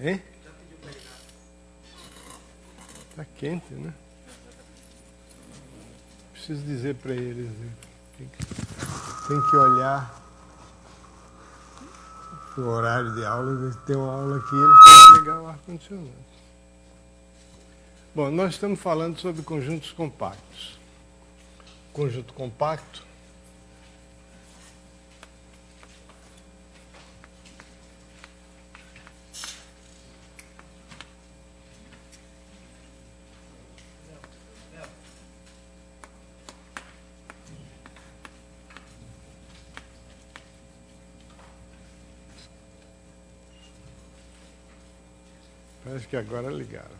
Hein? Está quente, né? Preciso dizer para eles. Tem que olhar o horário de aula. Tem uma aula aqui, eles têm que ligar o ar-condicionado. Bom, nós estamos falando sobre conjuntos compactos. Conjunto compacto parece que agora ligaram.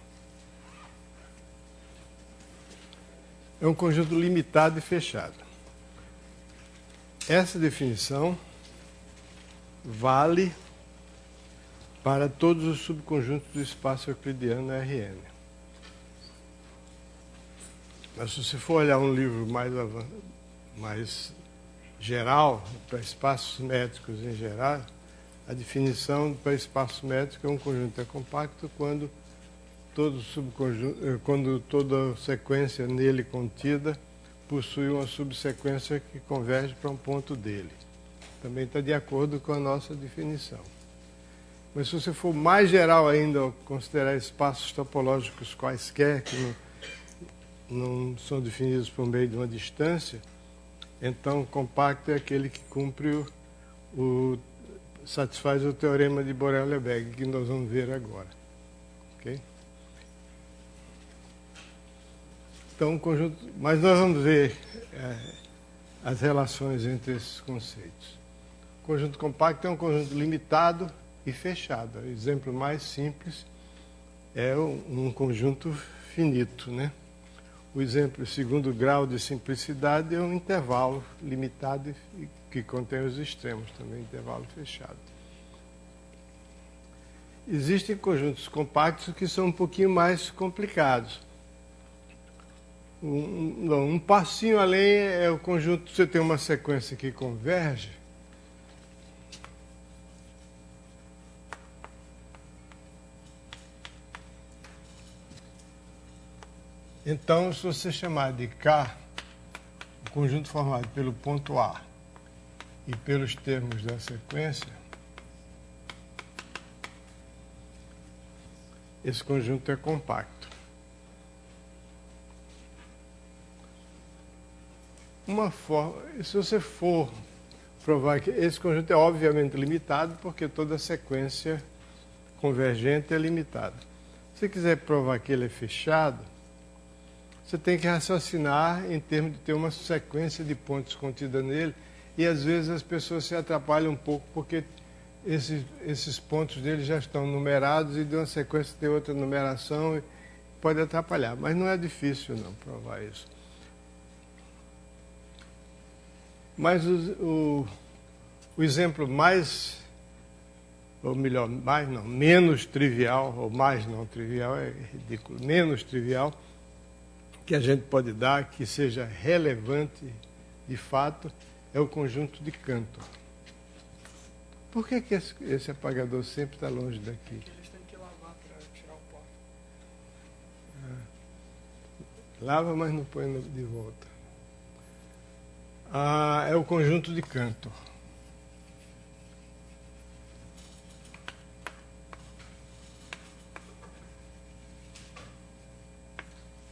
É um conjunto limitado e fechado. Essa definição vale para todos os subconjuntos do espaço euclidiano Rn. Mas se você for olhar um livro mais geral, para espaços métricos em geral, a definição para espaço métrico é um conjunto compacto quando toda sequência nele contida possui uma subsequência que converge para um ponto dele. Também está de acordo com a nossa definição. Mas se você for mais geral ainda, considerar espaços topológicos quaisquer que não são definidos por meio de uma distância, então compacto é aquele que cumpre satisfaz o teorema de Borel-Lebesgue, que nós vamos ver agora. Ok? Então, mas nós vamos ver as relações entre esses conceitos. O conjunto compacto é um conjunto limitado e fechado. O exemplo mais simples é um conjunto finito, né? O exemplo, segundo grau de simplicidade, é um intervalo limitado que contém os extremos, também intervalo fechado. Existem conjuntos compactos que são um pouquinho mais complicados. Um passinho além é o conjunto, você tem uma sequência que converge. Então, se você chamar de K, o conjunto formado pelo ponto A e pelos termos da sequência, esse conjunto é compacto. Se você for provar que esse conjunto é obviamente limitado, porque toda sequência convergente é limitada. Se você quiser provar que ele é fechado, você tem que raciocinar em termos de ter uma sequência de pontos contida nele, e às vezes as pessoas se atrapalham um pouco porque esses pontos dele já estão numerados e de uma sequência tem outra numeração e pode atrapalhar. Mas não é difícil não provar isso. Mas o exemplo menos trivial, ou mais não trivial, é ridículo, menos trivial, que a gente pode dar, que seja relevante de fato, é o conjunto de Cantor. Por que esse apagador sempre está longe daqui? Eles têm que lavar para tirar o pó. Lava, mas não põe de volta. É o conjunto de Cantor.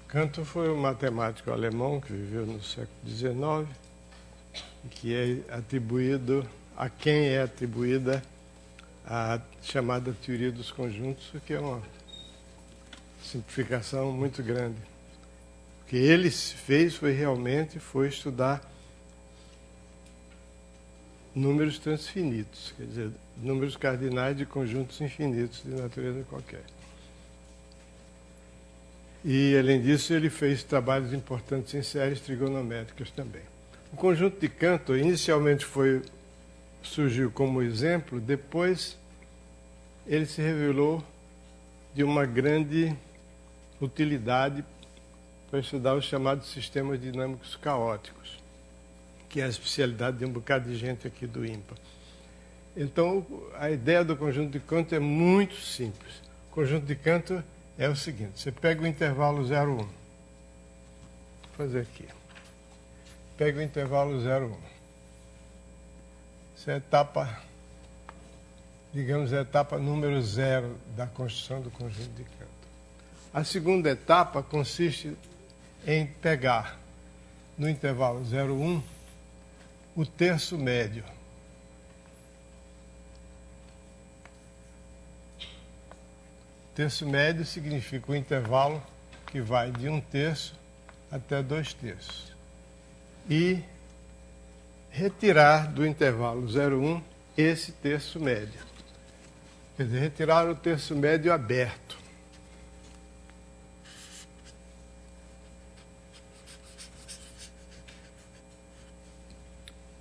Cantor foi um matemático alemão que viveu no século XIX e que é atribuído a quem é atribuída a chamada teoria dos conjuntos, que é uma simplificação muito grande. O que ele fez foi estudar números transfinitos, quer dizer, números cardinais de conjuntos infinitos de natureza qualquer. E, além disso, ele fez trabalhos importantes em séries trigonométricas também. O conjunto de Cantor inicialmente surgiu como exemplo, depois ele se revelou de uma grande utilidade para estudar os chamados sistemas dinâmicos caóticos, que é a especialidade de um bocado de gente aqui do IMPA. Então, a ideia do conjunto de canto é muito simples. O conjunto de canto é o seguinte: você pega o intervalo 0,1. Vou fazer aqui. Pega o intervalo 0,1. Essa é a etapa, digamos, a etapa número 0 da construção do conjunto de canto. A segunda etapa consiste em pegar, no intervalo 0,1, o terço médio. Terço médio significa o intervalo que vai de 1/3 até 2/3. E retirar do intervalo 0,1 esse terço médio. Quer dizer, retirar o terço médio aberto.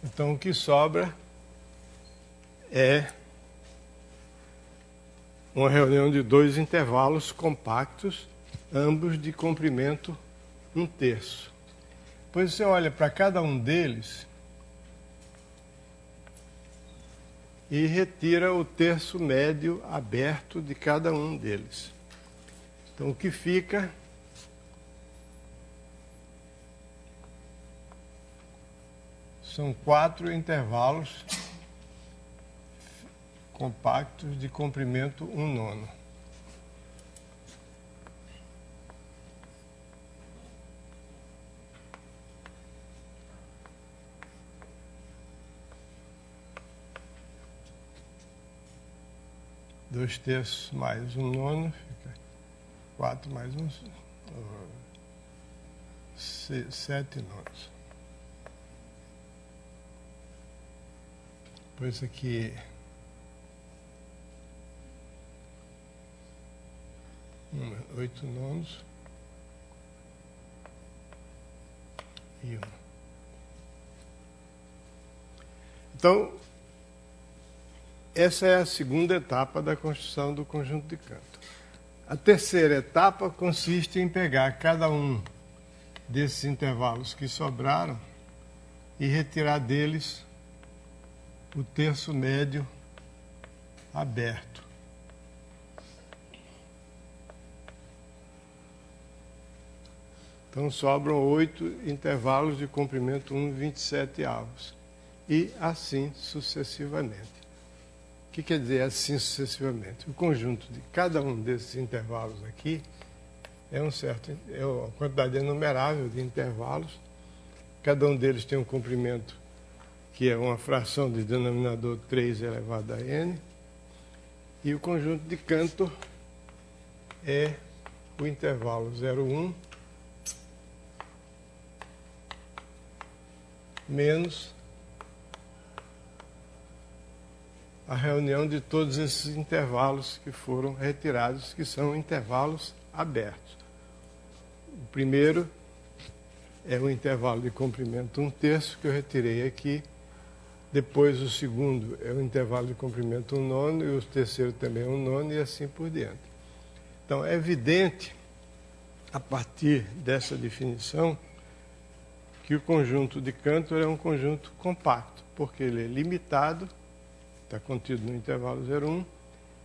Então, o que sobra é uma reunião de dois intervalos compactos, ambos de comprimento 1/3. Depois você olha para cada um deles e retira o terço médio aberto de cada um deles. Então, o que fica são 4 intervalos compactos de comprimento 1/9. Dois terços mais 1/9, fica 4 mais 7/9. Depois aqui 8/9 e 1. Então, essa é a segunda etapa da construção do conjunto de canto. A terceira etapa consiste em pegar cada um desses intervalos que sobraram e retirar deles o terço médio aberto. Então sobram 8 intervalos de comprimento 1/27. E assim sucessivamente. O que quer dizer assim sucessivamente? O conjunto de cada um desses intervalos aqui é uma quantidade enumerável de intervalos. Cada um deles tem um comprimento que é uma fração de denominador 3 elevado a n. E o conjunto de Cantor é o intervalo 0,1 menos a reunião de todos esses intervalos que foram retirados, que são intervalos abertos. O primeiro é o intervalo de comprimento 1/3 que eu retirei aqui. Depois o segundo é o intervalo de comprimento 1/9 e o terceiro também é 1/9 e assim por diante. Então é evidente, a partir dessa definição, que o conjunto de Cantor é um conjunto compacto, porque ele é limitado, está contido no intervalo 0,1,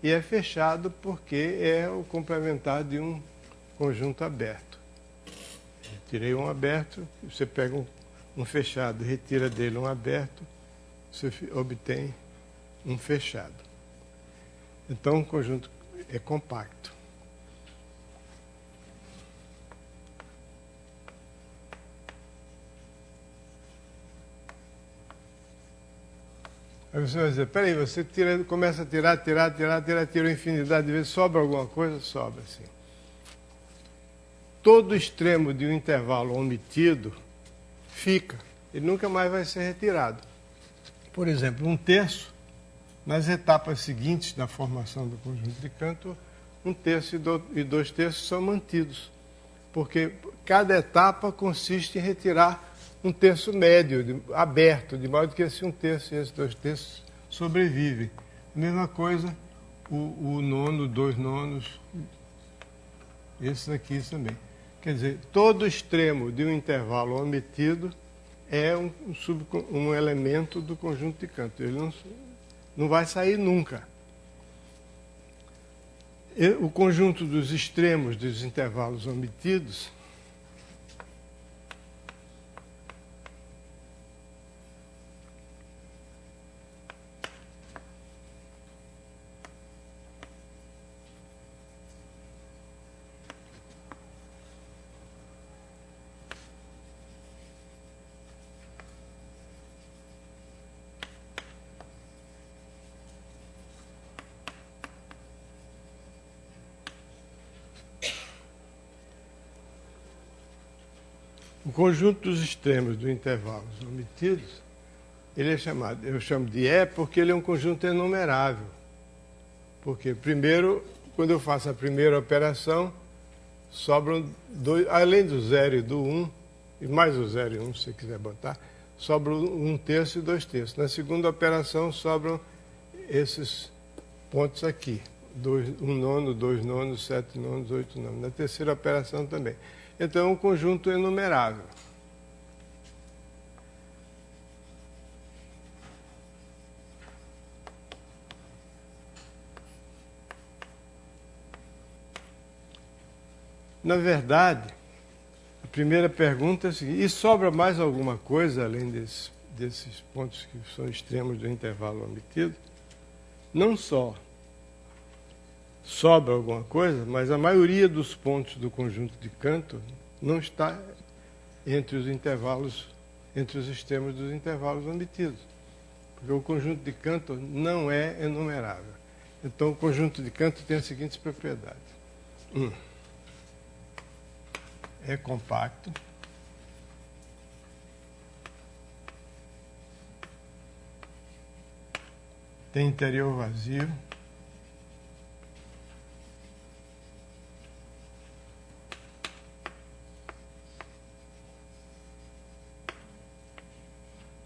e é fechado porque é o complementar de um conjunto aberto. Tirei um aberto, você pega um fechado, retira dele um aberto, você obtém um fechado. Então o conjunto é compacto. Aí você vai dizer, peraí, você começa a tirar uma infinidade de vezes, sobra alguma coisa? Sobra, sim. Todo extremo de um intervalo omitido fica, ele nunca mais vai ser retirado. Por exemplo, 1/3, nas etapas seguintes da formação do conjunto de Cantor, 1/3 e 2/3 são mantidos, porque cada etapa consiste em retirar um terço médio, aberto, de modo que esse 1/3 e esse 2/3 sobrevivem. Mesma coisa, o nono, 2/9, esses aqui também. Quer dizer, todo extremo de um intervalo omitido é um elemento do conjunto de Cantor. Ele Não vai sair nunca. O conjunto dos extremos dos intervalos omitidos o conjunto dos extremos dos intervalos omitidos, ele é chamado, eu chamo de E porque ele é um conjunto enumerável. Porque primeiro, quando eu faço a primeira operação, sobram dois, além do 0 e do 1, e mais o 0 e 1, se você quiser botar, sobram 1/3 e 2/3. Na segunda operação sobram esses pontos aqui, 1 nono, 2 nonos, 7 nonos, 8 nonos. Na terceira operação também. Então, é um conjunto enumerável. Na verdade, a primeira pergunta é a seguinte: e sobra mais alguma coisa além desses pontos que são extremos do intervalo omitido? Não só sobra alguma coisa, mas a maioria dos pontos do conjunto de Cantor não está entre os intervalos, entre os extremos dos intervalos omitidos. Porque o conjunto de Cantor não é enumerável. Então, o conjunto de Cantor tem as seguintes propriedades. É compacto. Tem interior vazio.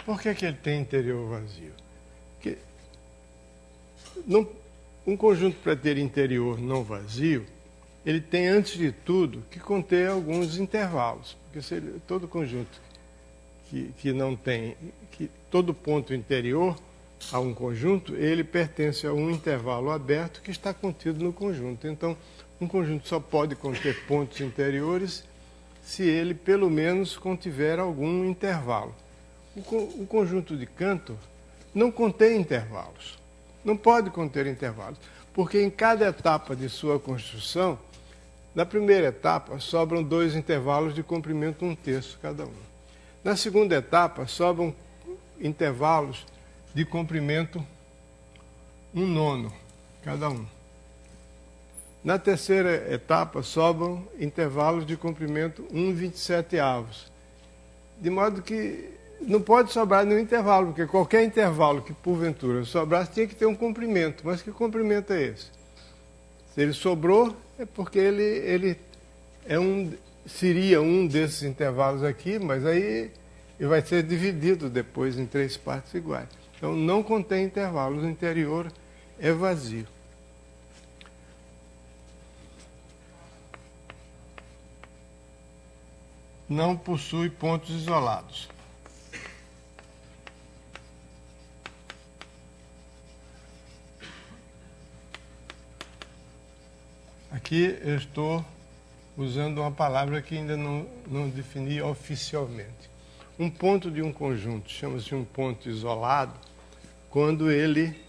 Por que ele tem interior vazio? Porque um conjunto para ter interior não vazio, ele tem, antes de tudo, que conter alguns intervalos. Porque se todo conjunto que não tem, que todo ponto interior a um conjunto, ele pertence a um intervalo aberto que está contido no conjunto. Então, um conjunto só pode conter pontos interiores se ele, pelo menos, contiver algum intervalo. O conjunto de Cantor não contém intervalos. Não pode conter intervalos, porque em cada etapa de sua construção, na primeira etapa, sobram 2 intervalos de comprimento 1/3 cada um. Na segunda etapa, sobram intervalos de comprimento 1/9 cada um. Na terceira etapa, sobram intervalos de comprimento 1/27. De modo que não pode sobrar nenhum intervalo, porque qualquer intervalo que porventura sobrasse tinha que ter um comprimento. Mas que comprimento é esse? Se ele sobrou, é porque ele seria um desses intervalos aqui, mas aí ele vai ser dividido depois em 3 partes iguais. Então não contém intervalos, o interior é vazio. Não possui pontos isolados. Aqui eu estou usando uma palavra que ainda não defini oficialmente. Um ponto de um conjunto chama-se um ponto isolado quando ele...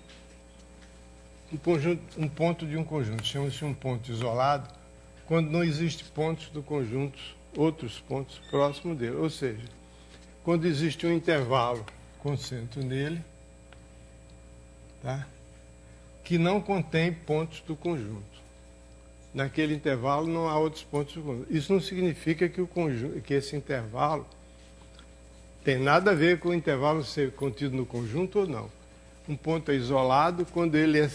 Um ponto de um conjunto chama-se um ponto isolado quando não existe pontos do conjunto, outros pontos próximos dele. Ou seja, quando existe um intervalo concentro nele, tá? Que não contém pontos do conjunto. Naquele intervalo não há outros pontos do conjunto. Isso não significa que esse intervalo tem nada a ver com o intervalo ser contido no conjunto ou não. Um ponto é isolado quando ele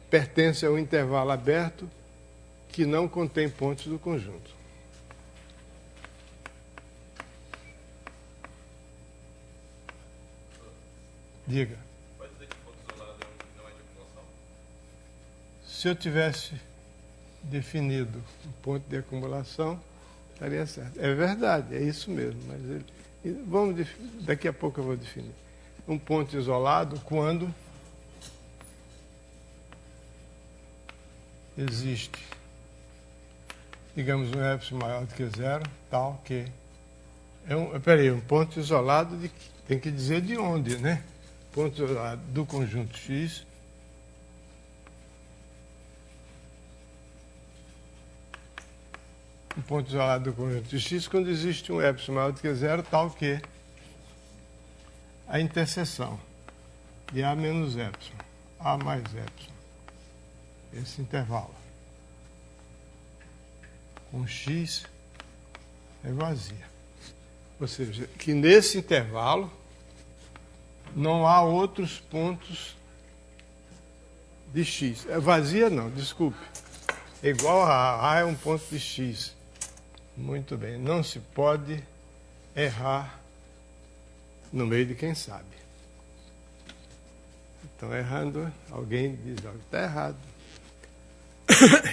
pertence a um intervalo aberto que não contém pontos do conjunto. Diga. Pode dizer que ponto isolado não é de acumulação? Se eu tivesse definido um ponto de acumulação, estaria certo. É verdade, é isso mesmo. Mas daqui a pouco eu vou definir. um ponto isolado quando existe, digamos, um epsilon maior do que zero, tal que um ponto isolado tem que dizer de onde, né? Ponto isolado do conjunto X um ponto isolado do conjunto X quando existe um epsilon maior do que zero, tal que a interseção de A menos epsilon, A mais epsilon, esse intervalo com X é vazia. Ou seja, que nesse intervalo não há outros pontos de X. É vazia não, desculpe. É igual a é um ponto de X. Muito bem, não se pode errar no meio de quem sabe. Então, errando, alguém diz, está errado.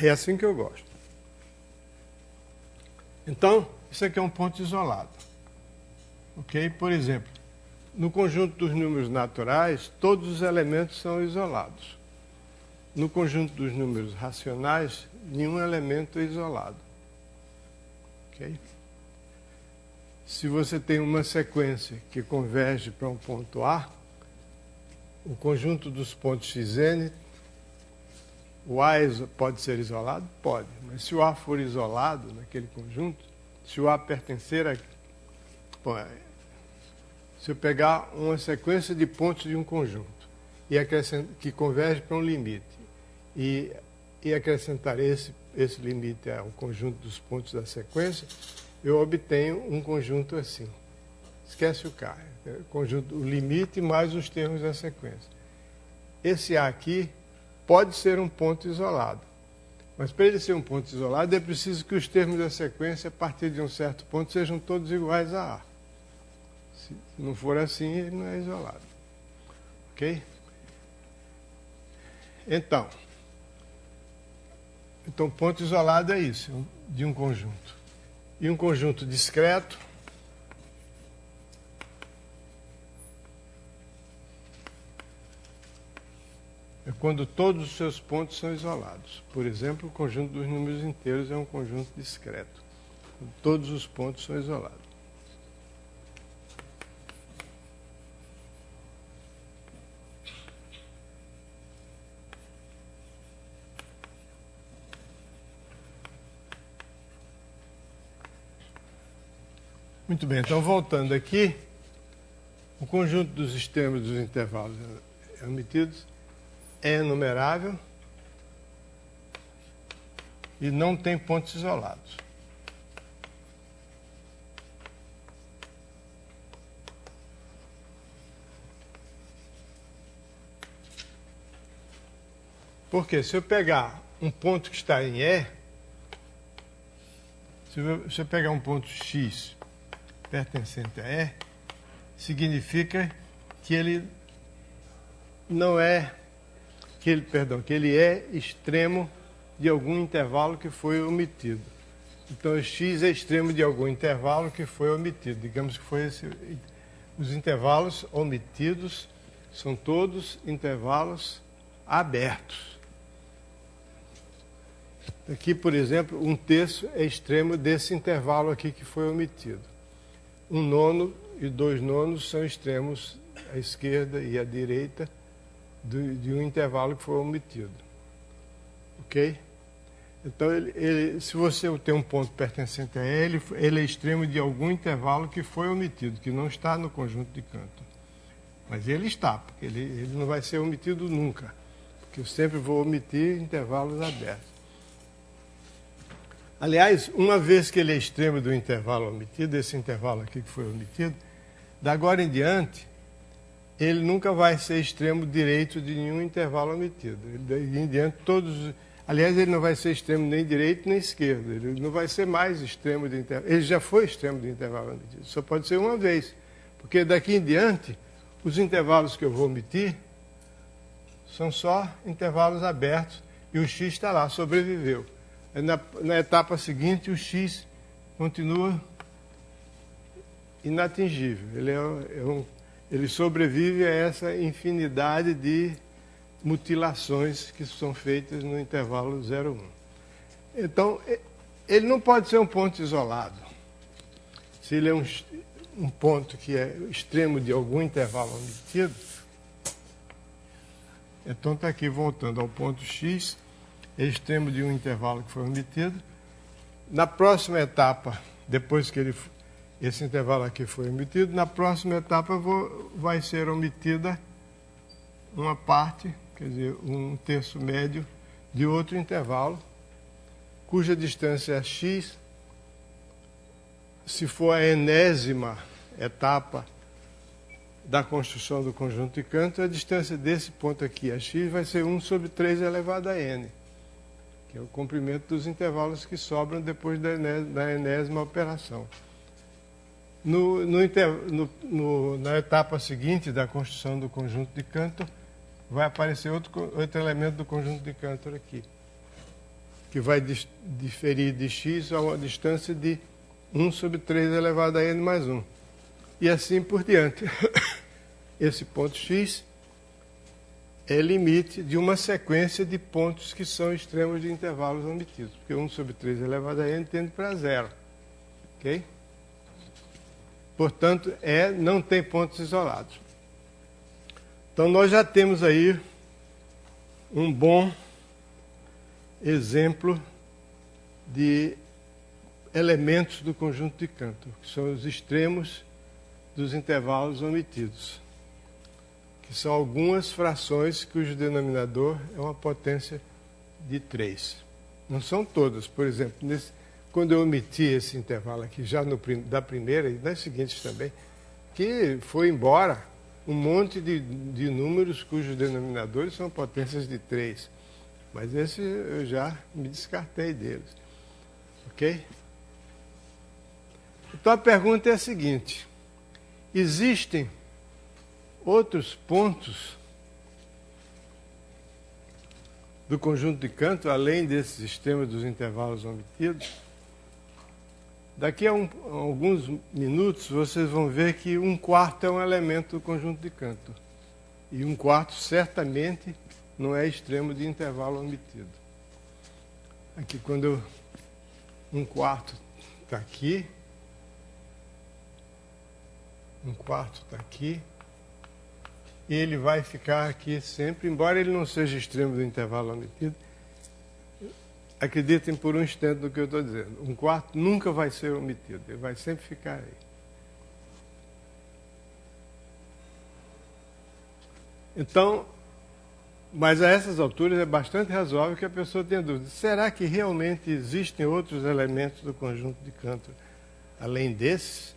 É assim que eu gosto. Então, isso aqui é um ponto isolado. Ok? Por exemplo, no conjunto dos números naturais, todos os elementos são isolados. No conjunto dos números racionais, nenhum elemento é isolado. Ok? Se você tem uma sequência que converge para um ponto A, o conjunto dos pontos xn, o A pode ser isolado? Pode. Mas se o A for isolado naquele conjunto, se o A pertencer a... Bom, se eu pegar uma sequência de pontos de um conjunto que converge para um limite e acrescentar esse limite ao conjunto dos pontos da sequência, eu obtenho um conjunto assim. Esquece o K. O limite mais os termos da sequência. Esse A aqui pode ser um ponto isolado. Mas para ele ser um ponto isolado, é preciso que os termos da sequência, a partir de um certo ponto, sejam todos iguais a A. Se não for assim, ele não é isolado. Ok? Então, ponto isolado é isso, de um conjunto. E um conjunto discreto é quando todos os seus pontos são isolados. Por exemplo, o conjunto dos números inteiros é um conjunto discreto. Todos os pontos são isolados. Muito bem, então voltando aqui, o conjunto dos extremos dos intervalos omitidos é enumerável e não tem pontos isolados. Porque se eu pegar um ponto que está em E, se eu pegar um ponto X pertencente a E, significa que ele não é, que ele é extremo de algum intervalo que foi omitido. Então, X é extremo de algum intervalo que foi omitido. Digamos que foi esse. Os intervalos omitidos são todos intervalos abertos. Aqui, por exemplo, 1/3 é extremo desse intervalo aqui que foi omitido. 1/9 e 2/9 são extremos à esquerda e à direita de um intervalo que foi omitido. Ok? Então, se você tem um ponto pertencente a ele é extremo de algum intervalo que foi omitido, que não está no conjunto de Cantor. Mas ele está, porque ele não vai ser omitido nunca, porque eu sempre vou omitir intervalos abertos. Aliás, uma vez que ele é extremo do intervalo omitido, esse intervalo aqui que foi omitido, da agora em diante, ele nunca vai ser extremo direito de nenhum intervalo omitido. Daí em diante, aliás, ele não vai ser extremo nem direito nem esquerdo. Ele não vai ser mais extremo de intervalo. Ele já foi extremo de intervalo omitido. Só pode ser uma vez. Porque daqui em diante, os intervalos que eu vou omitir são só intervalos abertos e o X está lá, sobreviveu. Na etapa seguinte, o X continua inatingível. Ele sobrevive a essa infinidade de mutilações que são feitas no intervalo 0,1. Então, ele não pode ser um ponto isolado. Se ele é um ponto que é extremo de algum intervalo omitido, então está aqui voltando ao ponto X, é extremo de um intervalo que foi omitido. Na próxima etapa, depois que esse intervalo aqui foi omitido, na próxima etapa vai ser omitida uma parte, quer dizer, um terço médio de outro intervalo, cuja distância é x. Se for a enésima etapa da construção do conjunto de Cantor, a distância desse ponto aqui a x vai ser 1 sobre 3 elevado a n, que é o comprimento dos intervalos que sobram depois da enésima operação. Na etapa seguinte da construção do conjunto de Cantor, vai aparecer outro elemento do conjunto de Cantor aqui, que vai diferir de x a uma distância de 1 sobre 3 elevado a n mais 1. E assim por diante. Esse ponto x é limite de uma sequência de pontos que são extremos de intervalos omitidos, porque 1 sobre 3 elevado a n tende para zero. Ok? Portanto, não tem pontos isolados. Então, nós já temos aí um bom exemplo de elementos do conjunto de Cantor, que são os extremos dos intervalos omitidos, que são algumas frações cujo denominador é uma potência de 3. Não são todas. Por exemplo, quando eu omiti esse intervalo aqui, já da primeira e nas seguintes também, que foi embora um monte de números cujos denominadores são potências de 3. Mas esse eu já me descartei deles. Ok? Então a pergunta é a seguinte: existem outros pontos do conjunto de Cantor, além desses extremos dos intervalos omitidos? Daqui a alguns minutos vocês vão ver que 1/4 é um elemento do conjunto de Cantor. E 1/4 certamente não é extremo de intervalo omitido. Aqui quando 1/4 está aqui, 1/4 está aqui, e ele vai ficar aqui sempre, embora ele não seja extremo do intervalo omitido. Acreditem por um instante no que eu estou dizendo. 1/4 nunca vai ser omitido, ele vai sempre ficar aí. Então, mas a essas alturas é bastante razoável que a pessoa tenha dúvida. Será que realmente existem outros elementos do conjunto de Cantor, além desses,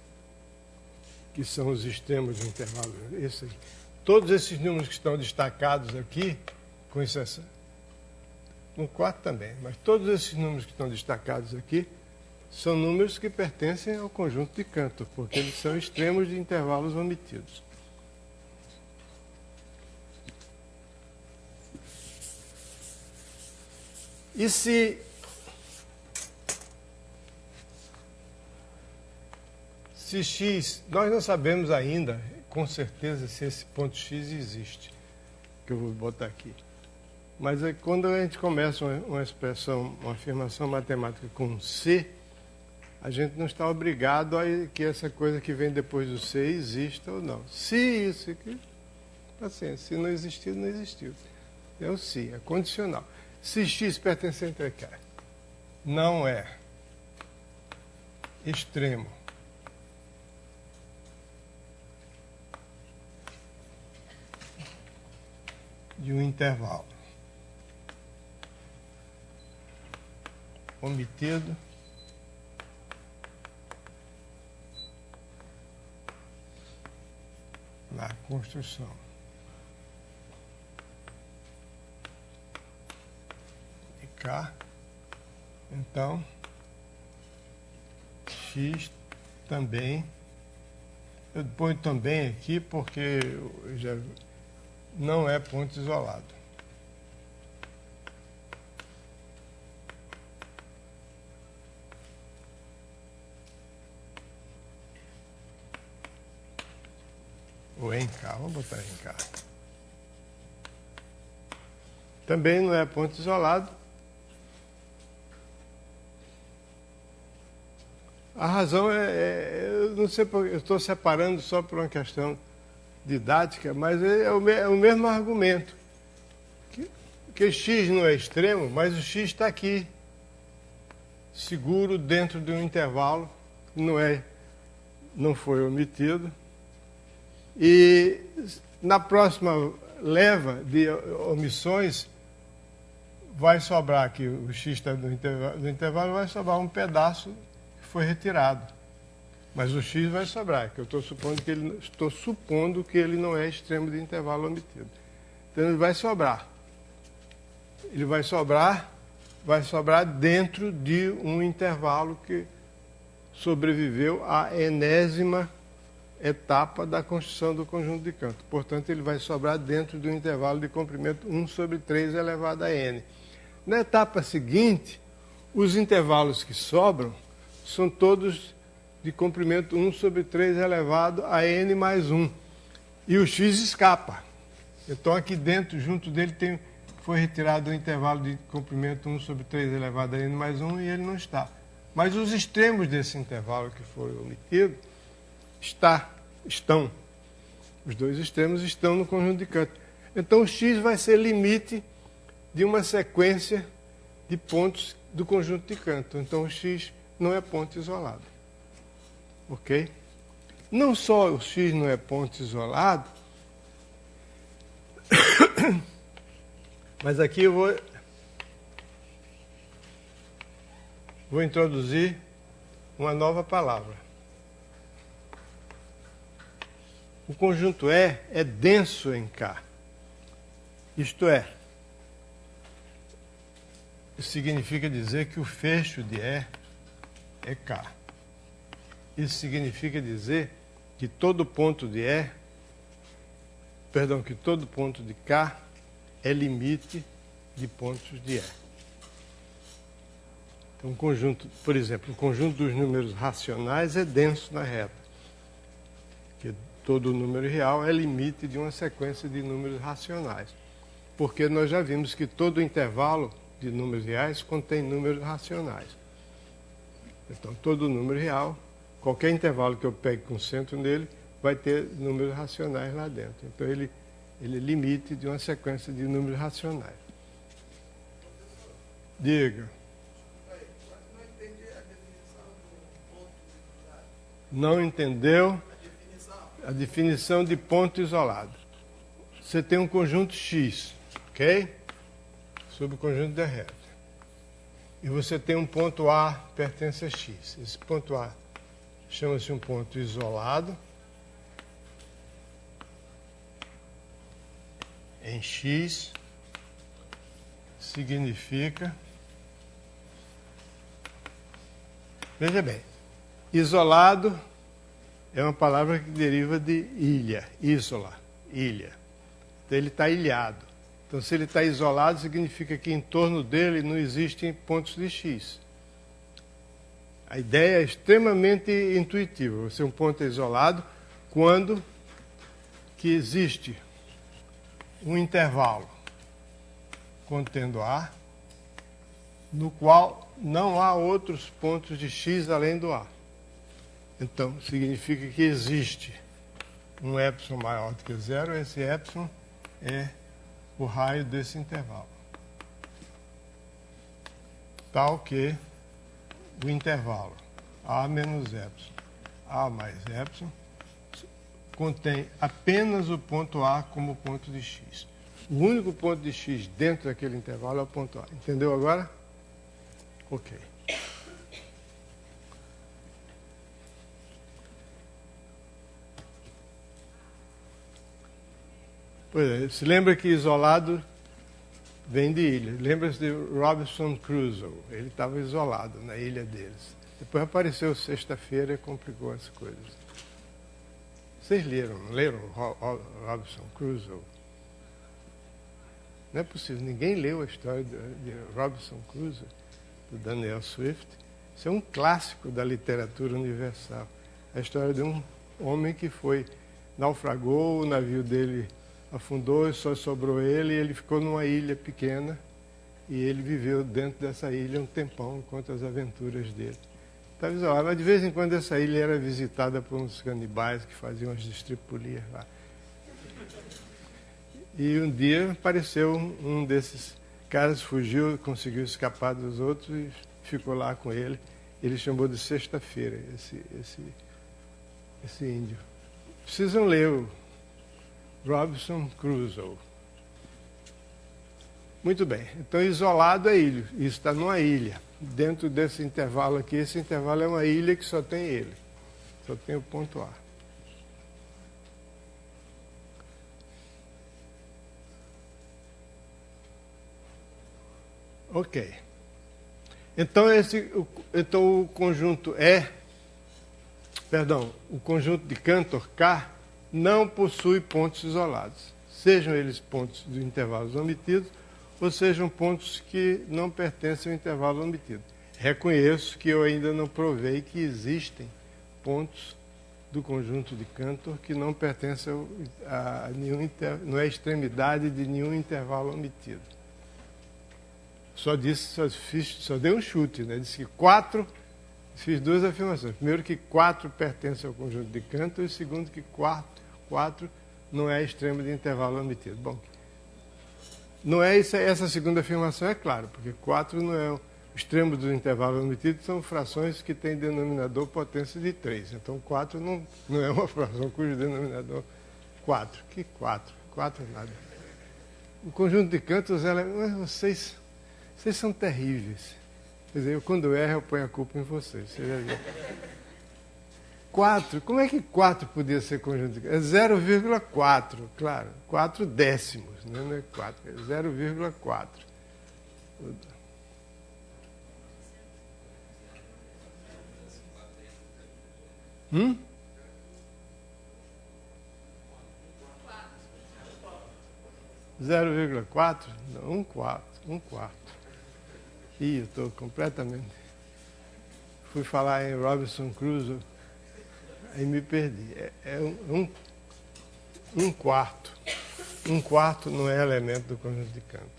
que são os extremos do intervalo? Todos esses números que estão destacados aqui, com exceção 1/4 também, mas todos esses números que estão destacados aqui são números que pertencem ao conjunto de Cantor, porque eles são extremos de intervalos omitidos. E se x, nós não sabemos ainda, com certeza, se esse ponto x existe, que eu vou botar aqui. Mas quando a gente começa uma expressão, uma afirmação matemática com C, a gente não está obrigado a que essa coisa que vem depois do C exista ou não. Se isso aqui, paciência, se não existir, não existiu. É o se, é condicional. Se x pertencente a K não é extremo de um intervalo omitido, na construção de K, então x também, eu ponho também aqui porque já não é ponto isolado. Ou em K, vamos botar em K. Também não é ponto isolado. A razão eu não sei porque eu estou separando só por uma questão didática, mas é o mesmo argumento. Que x não é extremo, mas o x está aqui, seguro dentro de um intervalo, não foi omitido. E na próxima leva de omissões, vai sobrar aqui, o x está no intervalo, vai sobrar um pedaço que foi retirado. Mas o x vai sobrar, que eu estou supondo que ele não é extremo de intervalo omitido. Então ele vai sobrar. Ele vai sobrar dentro de um intervalo que sobreviveu à enésima etapa da construção do conjunto de canto. Portanto, ele vai sobrar dentro de um intervalo de comprimento 1 sobre 3 elevado a n. Na etapa seguinte, os intervalos que sobram são todos de comprimento 1 sobre 3 elevado a n mais 1. E o x escapa. Então, aqui dentro, junto dele, foi retirado o intervalo de comprimento 1 sobre 3 elevado a n mais 1 e ele não está. Mas os extremos desse intervalo que foi omitido estão. Os dois extremos estão no conjunto de canto. Então, o x vai ser limite de uma sequência de pontos do conjunto de canto. Então, o x não é ponto isolado. Ok? Não só o x não é ponto isolado, mas aqui eu vou introduzir uma nova palavra. O conjunto E é denso em K. Isto é, isso significa dizer que o fecho de E é K. Isso significa dizer que todo ponto de que todo ponto de K é limite de pontos de E. Então, por exemplo, o conjunto dos números racionais é denso na reta. Porque todo número real é limite de uma sequência de números racionais. Porque nós já vimos que todo intervalo de números reais contém números racionais. Então, todo número real, qualquer intervalo que eu pegue com centro nele, vai ter números racionais lá dentro. Então, ele é limite de uma sequência de números racionais. Diga. Não entendeu a definição de ponto isolado. Você tem um conjunto X, ok? Sobre o conjunto de reta. E você tem um ponto A pertence a X. Esse ponto A chama-se um ponto isolado em X significa... Veja bem, isolado é uma palavra que deriva de ilha, isola, ilha. Então ele está ilhado. Então se ele está isolado, significa que em torno dele não existem pontos de X. A ideia é extremamente intuitiva. Você um ponto é isolado quando que existe um intervalo contendo A, no qual não há outros pontos de X além do A. Então, significa que existe um epsilon maior do que zero, esse epsilon é o raio desse intervalo. Tal que o intervalo A menos epsilon, A mais epsilon, contém apenas o ponto A como ponto de X. O único ponto de X dentro daquele intervalo é o ponto A. Entendeu agora? Ok. Pois é, se lembra que isolado vem de ilha. Lembra-se de Robinson Crusoe. Ele estava isolado na ilha deles. Depois apareceu sexta-feira e complicou as coisas. Vocês leram Robinson Crusoe? Não é possível. Ninguém leu a história de Robinson Crusoe, do Daniel Swift. Isso é um clássico da literatura universal. A história de um homem que foi naufragou, o navio dele afundou, só sobrou ele, e ele ficou numa ilha pequena, e ele viveu dentro dessa ilha um tempão, enquanto as aventuras dele. Tá visual, mas de vez em quando essa ilha era visitada por uns canibais que faziam as estripulias lá. E um dia apareceu um desses caras, fugiu, conseguiu escapar dos outros e ficou lá com ele. Ele chamou de Sexta-feira, esse índio. Precisam ler o Robinson Crusoe. Muito bem. Então, isolado é ilha. Isso está numa ilha. Dentro desse intervalo aqui, esse intervalo é uma ilha que só tem ele. Só tem o ponto A. Ok. Então, o conjunto o conjunto de Cantor K não possui pontos isolados. Sejam eles pontos de intervalos omitidos, ou sejam pontos que não pertencem ao intervalo omitido. Reconheço que eu ainda não provei que existem pontos do conjunto de Cantor que não pertencem a nenhum não é extremidade de nenhum intervalo omitido. Só dei um chute, né? Disse que 4, fiz duas afirmações. Primeiro, que 4 pertence ao conjunto de Cantor, e segundo, que 4 não é extremo de intervalo omitido. Bom, não é isso, essa segunda afirmação é clara, porque 4 não é o extremo do intervalo omitido, são frações que têm denominador potência de 3. Então, 4 não é uma fração cujo denominador 4. Que 4? 4 é nada. O conjunto de Cantor, vocês são terríveis. Quer dizer, quando eu erro, eu ponho a culpa em vocês. Você já viu? 4, como é que 4 podia ser conjunto de Cantor? É 0,4, claro. 4 décimos, né? Não é 4, é 0,4. 0,4? Não, 1 quarto. Ih, eu estou completamente... Fui falar em Robinson Crusoe, aí me perdi. É um quarto. 1 quarto não é elemento do conjunto de Cantor.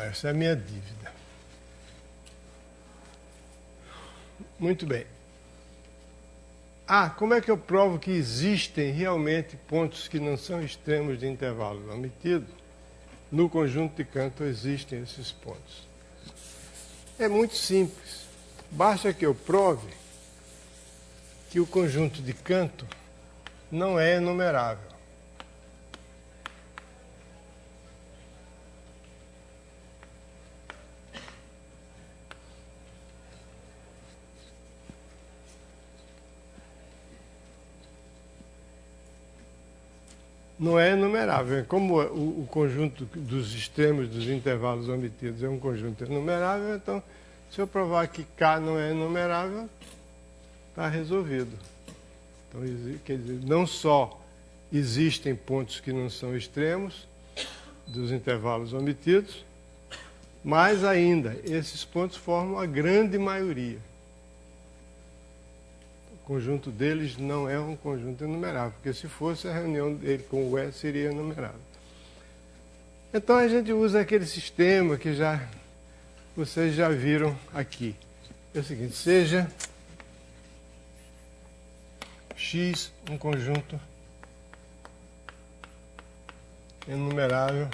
Essa é a minha dívida. Muito bem. Como é que eu provo que existem realmente pontos que não são extremos de intervalo omitido? No conjunto de Cantor existem esses pontos. É muito simples. Basta que eu prove que o conjunto de Cantor não é enumerável. Não é enumerável. Como o conjunto dos extremos dos intervalos omitidos é um conjunto enumerável, então, se eu provar que K não é enumerável, está resolvido. Então, quer dizer, não só existem pontos que não são extremos dos intervalos omitidos, mas ainda, esses pontos formam a grande maioria. O conjunto deles não é um conjunto enumerável, porque se fosse a reunião dele com o E seria enumerável. Então a gente usa aquele sistema que vocês já viram aqui. É o seguinte, seja X um conjunto enumerável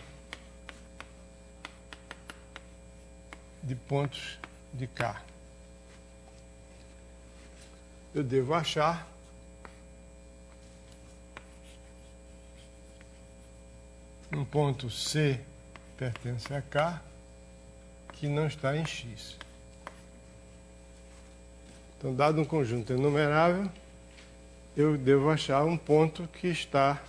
de pontos de K. Eu devo achar um ponto C pertence a K que não está em X. Então, dado um conjunto enumerável, eu devo achar um ponto que está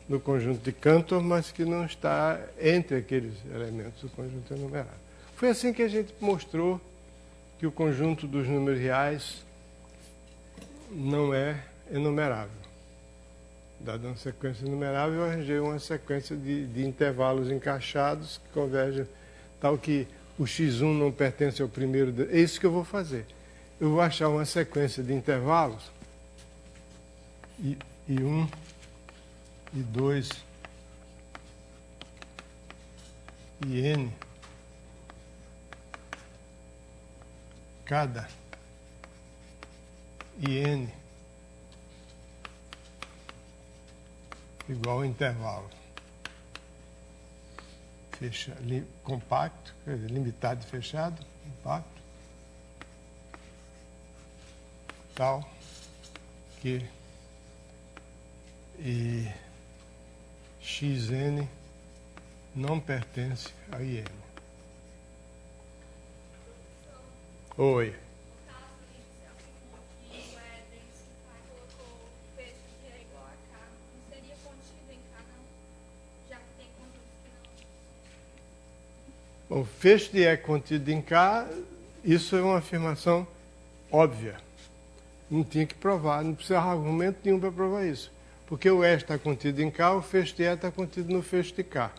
no conjunto de Cantor, mas que não está entre aqueles elementos do conjunto enumerável. Foi assim que a gente mostrou que o conjunto dos números reais não é enumerável. Dada uma sequência enumerável, eu arranjei uma sequência de intervalos encaixados que convergem, tal que o x1 não pertence ao primeiro. É isso que eu vou fazer. Eu vou achar uma sequência de intervalos, I1, I2, IN, cada IN igual ao intervalo compacto, quer dizer, limitado e fechado, compacto, tal que xn não pertence a IN. Oi. O fecho de E contido em K, isso é uma afirmação óbvia. Não tinha que provar, não precisava de argumento nenhum para provar isso. Porque o E está contido em K, o fecho de E está contido no fecho de K.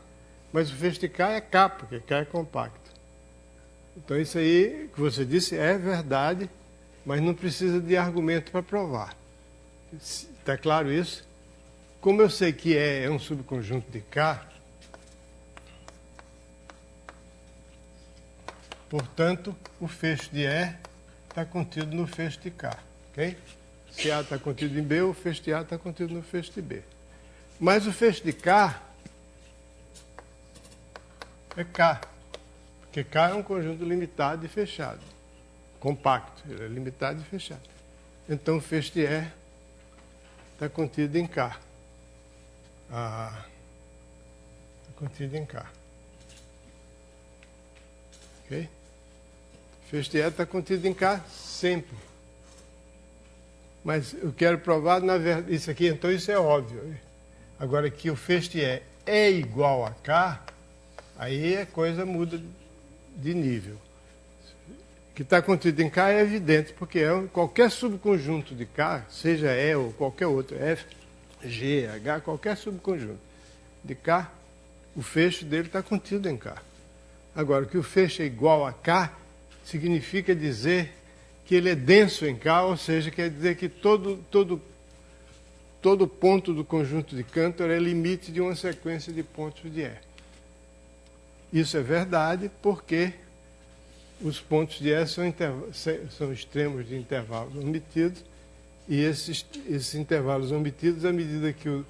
Mas o fecho de K é K, porque K é compacto. Então isso aí que você disse é verdade, mas não precisa de argumento para provar. Está claro isso? Como eu sei que E é um subconjunto de K, portanto, o fecho de E está contido no fecho de K. Okay? Se A está contido em B, o fecho de A está contido no fecho de B. Mas o fecho de K é K, porque K é um conjunto limitado e fechado, compacto, ele é limitado e fechado. Então o fecho de E está contido em K. Está contido em K. Ok? O fecho de E está contido em K sempre. Mas eu quero provar, na verdade, isso aqui, então isso é óbvio. Agora que o fecho de E é igual a K, aí a coisa muda de nível. O que está contido em K é evidente, porque qualquer subconjunto de K, seja E ou qualquer outro, F, G, H, qualquer subconjunto de K, o fecho dele está contido em K. Agora, que o fecho é igual a K, significa dizer que ele é denso em K, ou seja, quer dizer que todo ponto do conjunto de Cantor é limite de uma sequência de pontos de E. Isso é verdade porque os pontos de E são extremos de intervalos omitidos, e esses intervalos omitidos, à medida que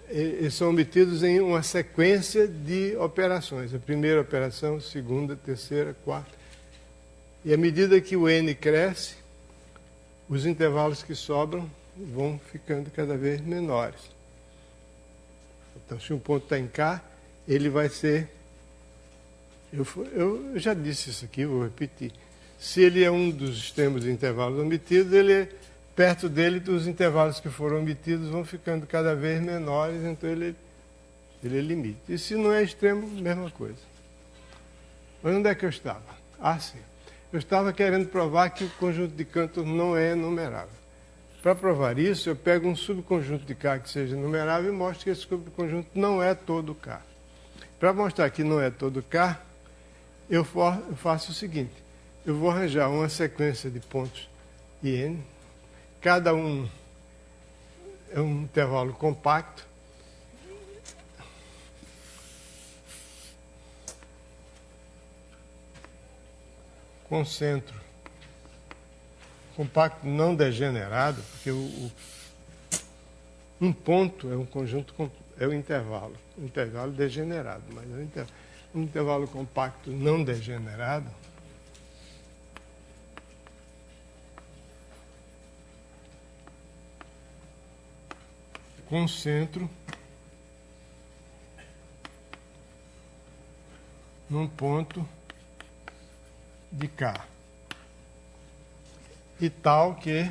eles são omitidos em uma sequência de operações. A primeira operação, segunda, terceira, quarta. E à medida que o N cresce, os intervalos que sobram vão ficando cada vez menores. Então, se um ponto está em K, ele vai ser... Eu já disse isso aqui, vou repetir. Se ele é um dos extremos de intervalos omitidos, perto dele, os intervalos que foram omitidos vão ficando cada vez menores, então ele é limite. E se não é extremo, mesma coisa. Mas onde é que eu estava? Ah, sim. Eu estava querendo provar que o conjunto de Cantor não é enumerável. Para provar isso, eu pego um subconjunto de K que seja enumerável e mostro que esse subconjunto não é todo K. Para mostrar que não é todo K, eu faço o seguinte. Eu vou arranjar uma sequência de pontos IN. Cada um é um intervalo compacto. Com centro compacto não degenerado, porque um ponto é um conjunto, é um intervalo degenerado, mas é um intervalo compacto não degenerado com centro num ponto de K, e tal que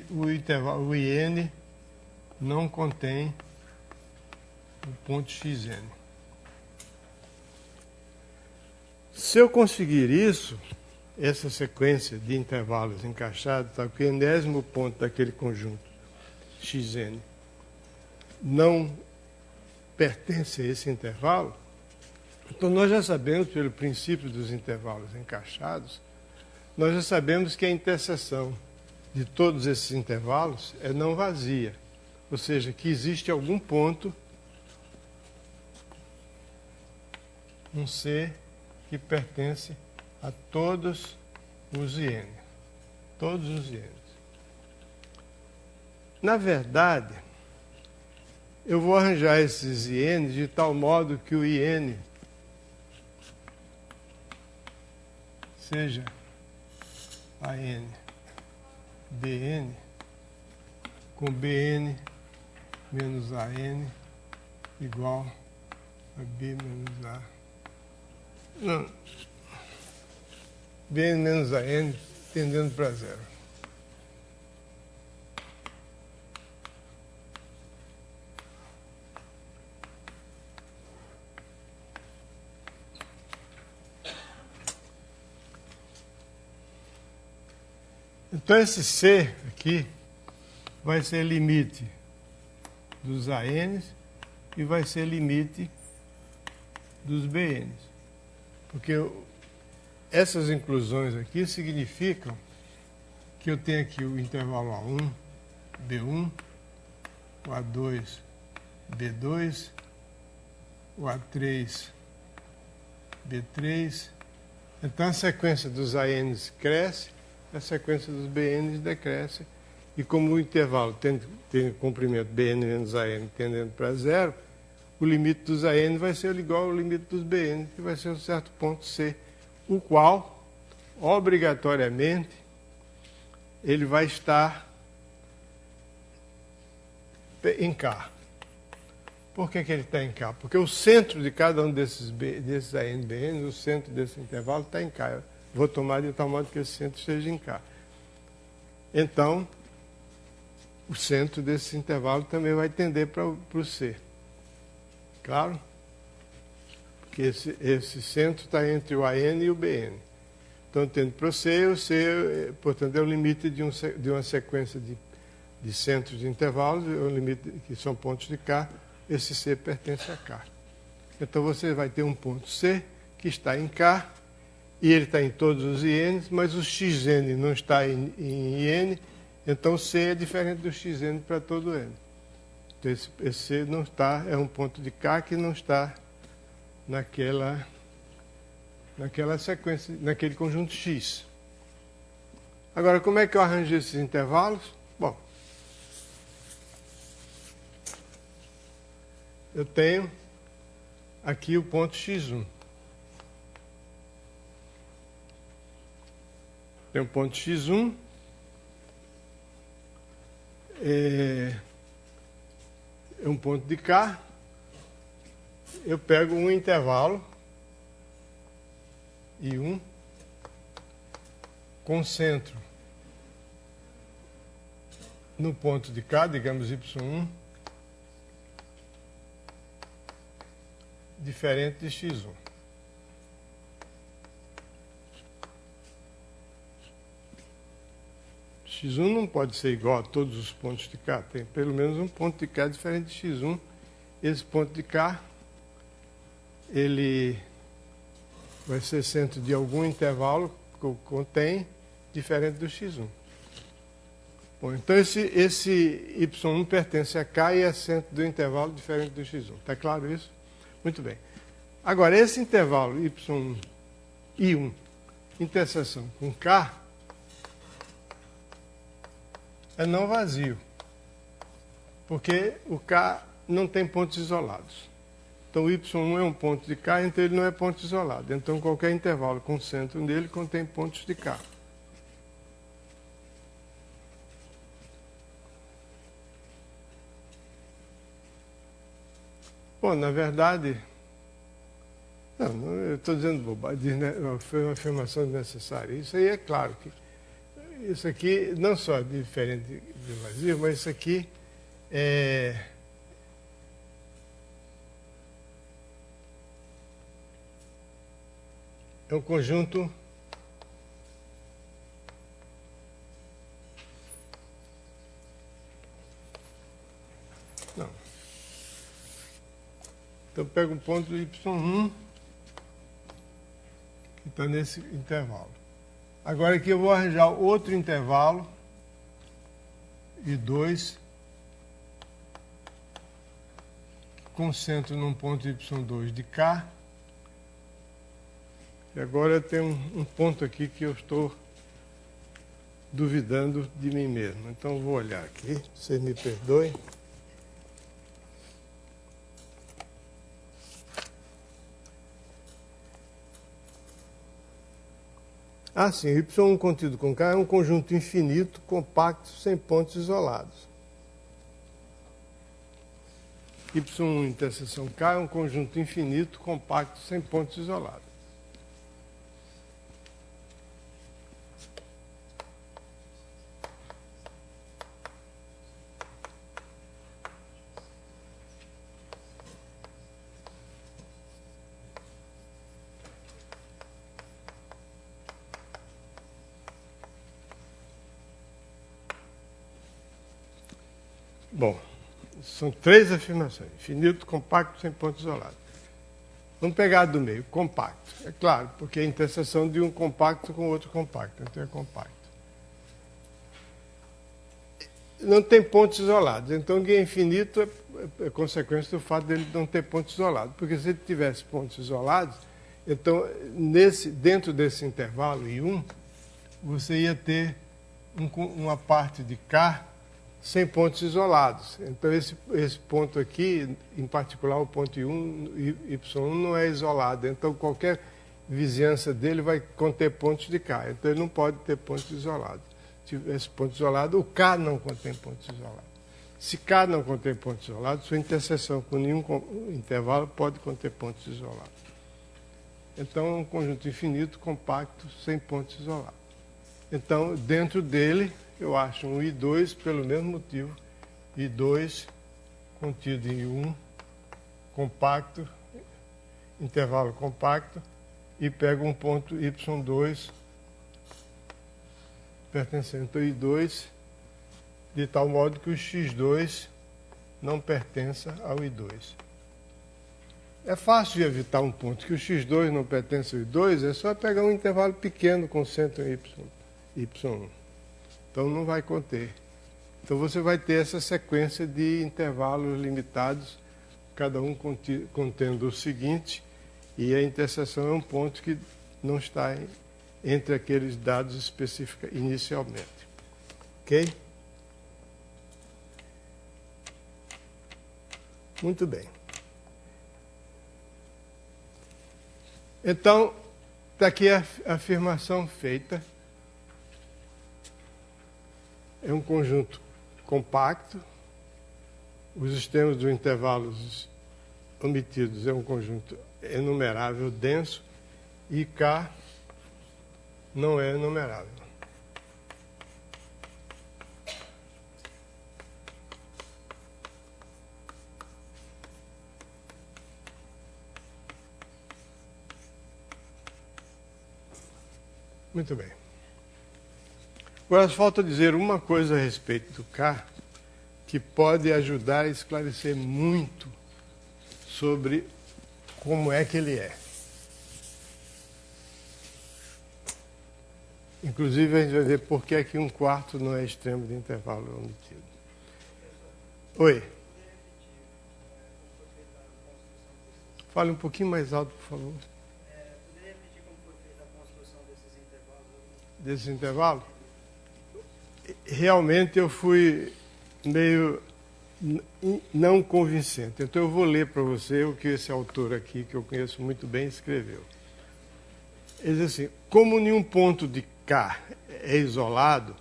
o intervalo, o IN não contém o ponto XN. Se eu conseguir isso, essa sequência de intervalos encaixados, tá, que o enésimo ponto daquele conjunto XN não pertence a esse intervalo, então nós já sabemos, pelo princípio dos intervalos encaixados, nós já sabemos que a interseção de todos esses intervalos é não vazia, ou seja, que existe algum ponto, um C, que pertence a todos os IN. Todos os INs. Na verdade, eu vou arranjar esses INs de tal modo que o IN seja AN, BN, com BN menos AN igual a B menos A. Não. BN menos AN tendendo para zero. Então esse C aqui vai ser limite dos ANs e vai ser limite dos BNs. Porque essas inclusões aqui significam que eu tenho aqui o intervalo A1, B1, o A2, B2, o A3, B3. Então a sequência dos ANs cresce, a sequência dos BNs decresce. E como o intervalo tem comprimento BN menos AN tendendo para zero, o limite dos AN vai ser igual ao limite dos BN, que vai ser um certo ponto C, o qual, obrigatoriamente, ele vai estar em K. Por que ele está em K? Porque o centro de cada um desses AN, BN, o centro desse intervalo está em K. Eu vou tomar de tal modo que esse centro esteja em K. Então, o centro desse intervalo também vai tender para o C. Claro? Porque esse centro está entre o AN e o BN. Então, tendo para o C, portanto, é o limite de uma sequência de centros de intervalos, é o limite que são pontos de K, esse C pertence a K. Então, você vai ter um ponto C que está em K, e ele está em todos os INs, mas o XN não está em IN, então C é diferente do XN para todo N. Então, esse C não está, é um ponto de K que não está naquela sequência, naquele conjunto X. Agora, como é que eu arranjo esses intervalos? Bom, eu tenho aqui o ponto X1. Tem um ponto X1. É um ponto de K. Eu pego um intervalo I1 com centro no ponto de K, digamos Y1, diferente de X1. X1 não pode ser igual a todos os pontos de K, tem pelo menos um ponto de K diferente de X1. Esse ponto de K, ele vai ser centro de algum intervalo que contém diferente do X1. Bom, então esse Y1 pertence a K e é centro do intervalo diferente do X1. Está claro isso? Muito bem. Agora, esse intervalo Y1, I1, interseção com K, é não vazio, porque o K não tem pontos isolados. Então, o Y1 é um ponto de K, então ele não é ponto isolado. Então, qualquer intervalo com centro nele contém pontos de K. Bom, na verdade, não eu estou dizendo bobagem, foi uma afirmação desnecessária. Isso aí é claro que isso aqui não só é diferente do vazio, mas isso aqui é um conjunto não. Então pega um ponto y1 que está nesse intervalo. Agora aqui eu vou arranjar outro intervalo I2 concentro num ponto y2 de K. E agora eu tenho um ponto aqui que eu estou duvidando de mim mesmo. Então eu vou olhar aqui, vocês me perdoem. Ah, sim, Y1 contido com K é um conjunto infinito, compacto, sem pontos isolados. Y1 interseção K é um conjunto infinito, compacto, sem pontos isolados. Bom, são três afirmações. Infinito, compacto, sem pontos isolados. Vamos pegar a do meio, compacto. É claro, porque é a interseção de um compacto com outro compacto. Então é compacto. Não tem pontos isolados. Então, que é infinito é consequência do fato dele não ter pontos isolados. Porque se ele tivesse pontos isolados, então, dentro desse intervalo I1, você ia ter uma parte de K sem pontos isolados. Então, esse ponto aqui, em particular o ponto Y1 não é isolado. Então, qualquer vizinhança dele vai conter pontos de K. Então, ele não pode ter pontos isolados. Se tivesse ponto isolado, o K não contém pontos isolados. Se K não contém pontos isolados, sua interseção com nenhum intervalo pode conter pontos isolados. Então, é um conjunto infinito, compacto, sem pontos isolados. Então, dentro dele, eu acho um I2 pelo mesmo motivo. I2 contido em I1, compacto, intervalo compacto, e pego um ponto Y2 pertencente ao I2, de tal modo que o X2 não pertença ao I2. É fácil de evitar um ponto que o X2 não pertence ao I2, é só pegar um intervalo pequeno com centro em Y1. Então não vai conter. Então você vai ter essa sequência de intervalos limitados, cada um contendo o seguinte, e a interseção é um ponto que não está entre aqueles dados específicos inicialmente. Ok? Muito bem. Então, está aqui a afirmação feita. É um conjunto compacto. Os extremos dos intervalos omitidos é um conjunto enumerável denso. E K não é enumerável. Muito bem. Agora falta dizer uma coisa a respeito do K que pode ajudar a esclarecer muito sobre como é que ele é. Inclusive, a gente vai ver por que aqui um quarto não é extremo de intervalo omitido. Oi. Fale um pouquinho mais alto, por favor. Poderia repetir como foi feita a construção desses intervalos? Desse intervalo? Realmente eu fui meio não convincente. Então eu vou ler para você o que esse autor aqui, que eu conheço muito bem, escreveu. Ele diz assim: como nenhum ponto de K é isolado,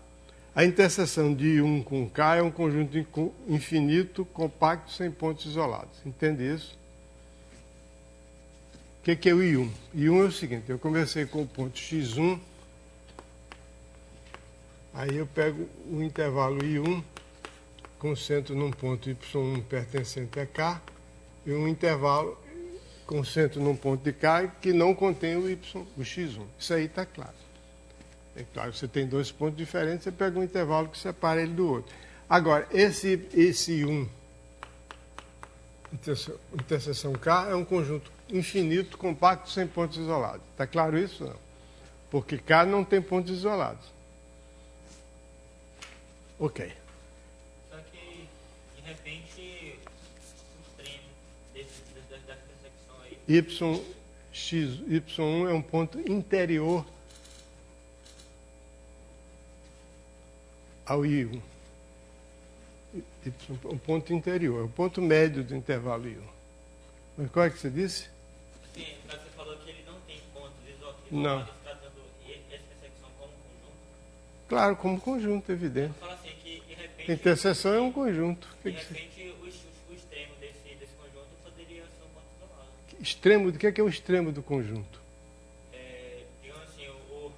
a interseção de I1 com K é um conjunto infinito, compacto, sem pontos isolados. Entende isso? O que é o I1? I1 é o seguinte: eu comecei com o ponto X1, Aí eu pego o intervalo I1, concentro num ponto Y1 pertencente a K, e um intervalo concentro num ponto de K que não contém o X1. Isso aí está claro. É claro, você tem dois pontos diferentes, você pega um intervalo que separa ele do outro. Agora, esse I1, interseção K, é um conjunto infinito, compacto, sem pontos isolados. Está claro isso? Não. Porque K não tem pontos isolados. Ok. Só que, de repente, o extremo dessa intersecção aí... Y1 é um ponto interior ao I1. Um ponto interior, é o ponto médio do intervalo I1. Mas qual é que você disse? Sim, você falou que ele não tem pontos isolados, Não. tratando essa intersecção como conjunto. Claro, como conjunto, evidente. Fala assim que, de repente... Interseção é um conjunto. De repente, o extremo desse conjunto poderia ser um ponto isolado. Extremo, o que é o extremo do conjunto? Digamos assim, o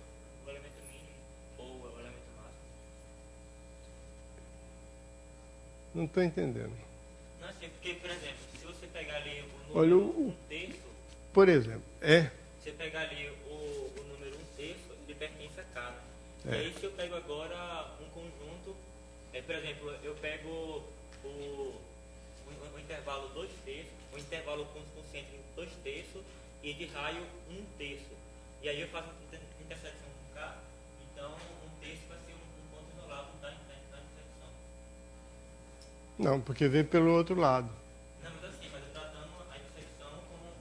elemento mínimo ou o elemento máximo. Não estou entendendo. Não, assim, porque, por exemplo, se você pegar ali o Olha, número 1/3, por exemplo, você pegar ali o número 1/3, ele pertence a K, né? É. E aí, se eu pego agora um conjunto, por exemplo, eu pego o intervalo 2/3, o intervalo concêntrico 2/3 e de raio 1/3. E aí eu faço uma intersecção com K, então 1/3 vai ser um ponto isolado da intersecção. não, porque vem pelo outro lado. Não, mas assim, mas eu tratando a intersecção como um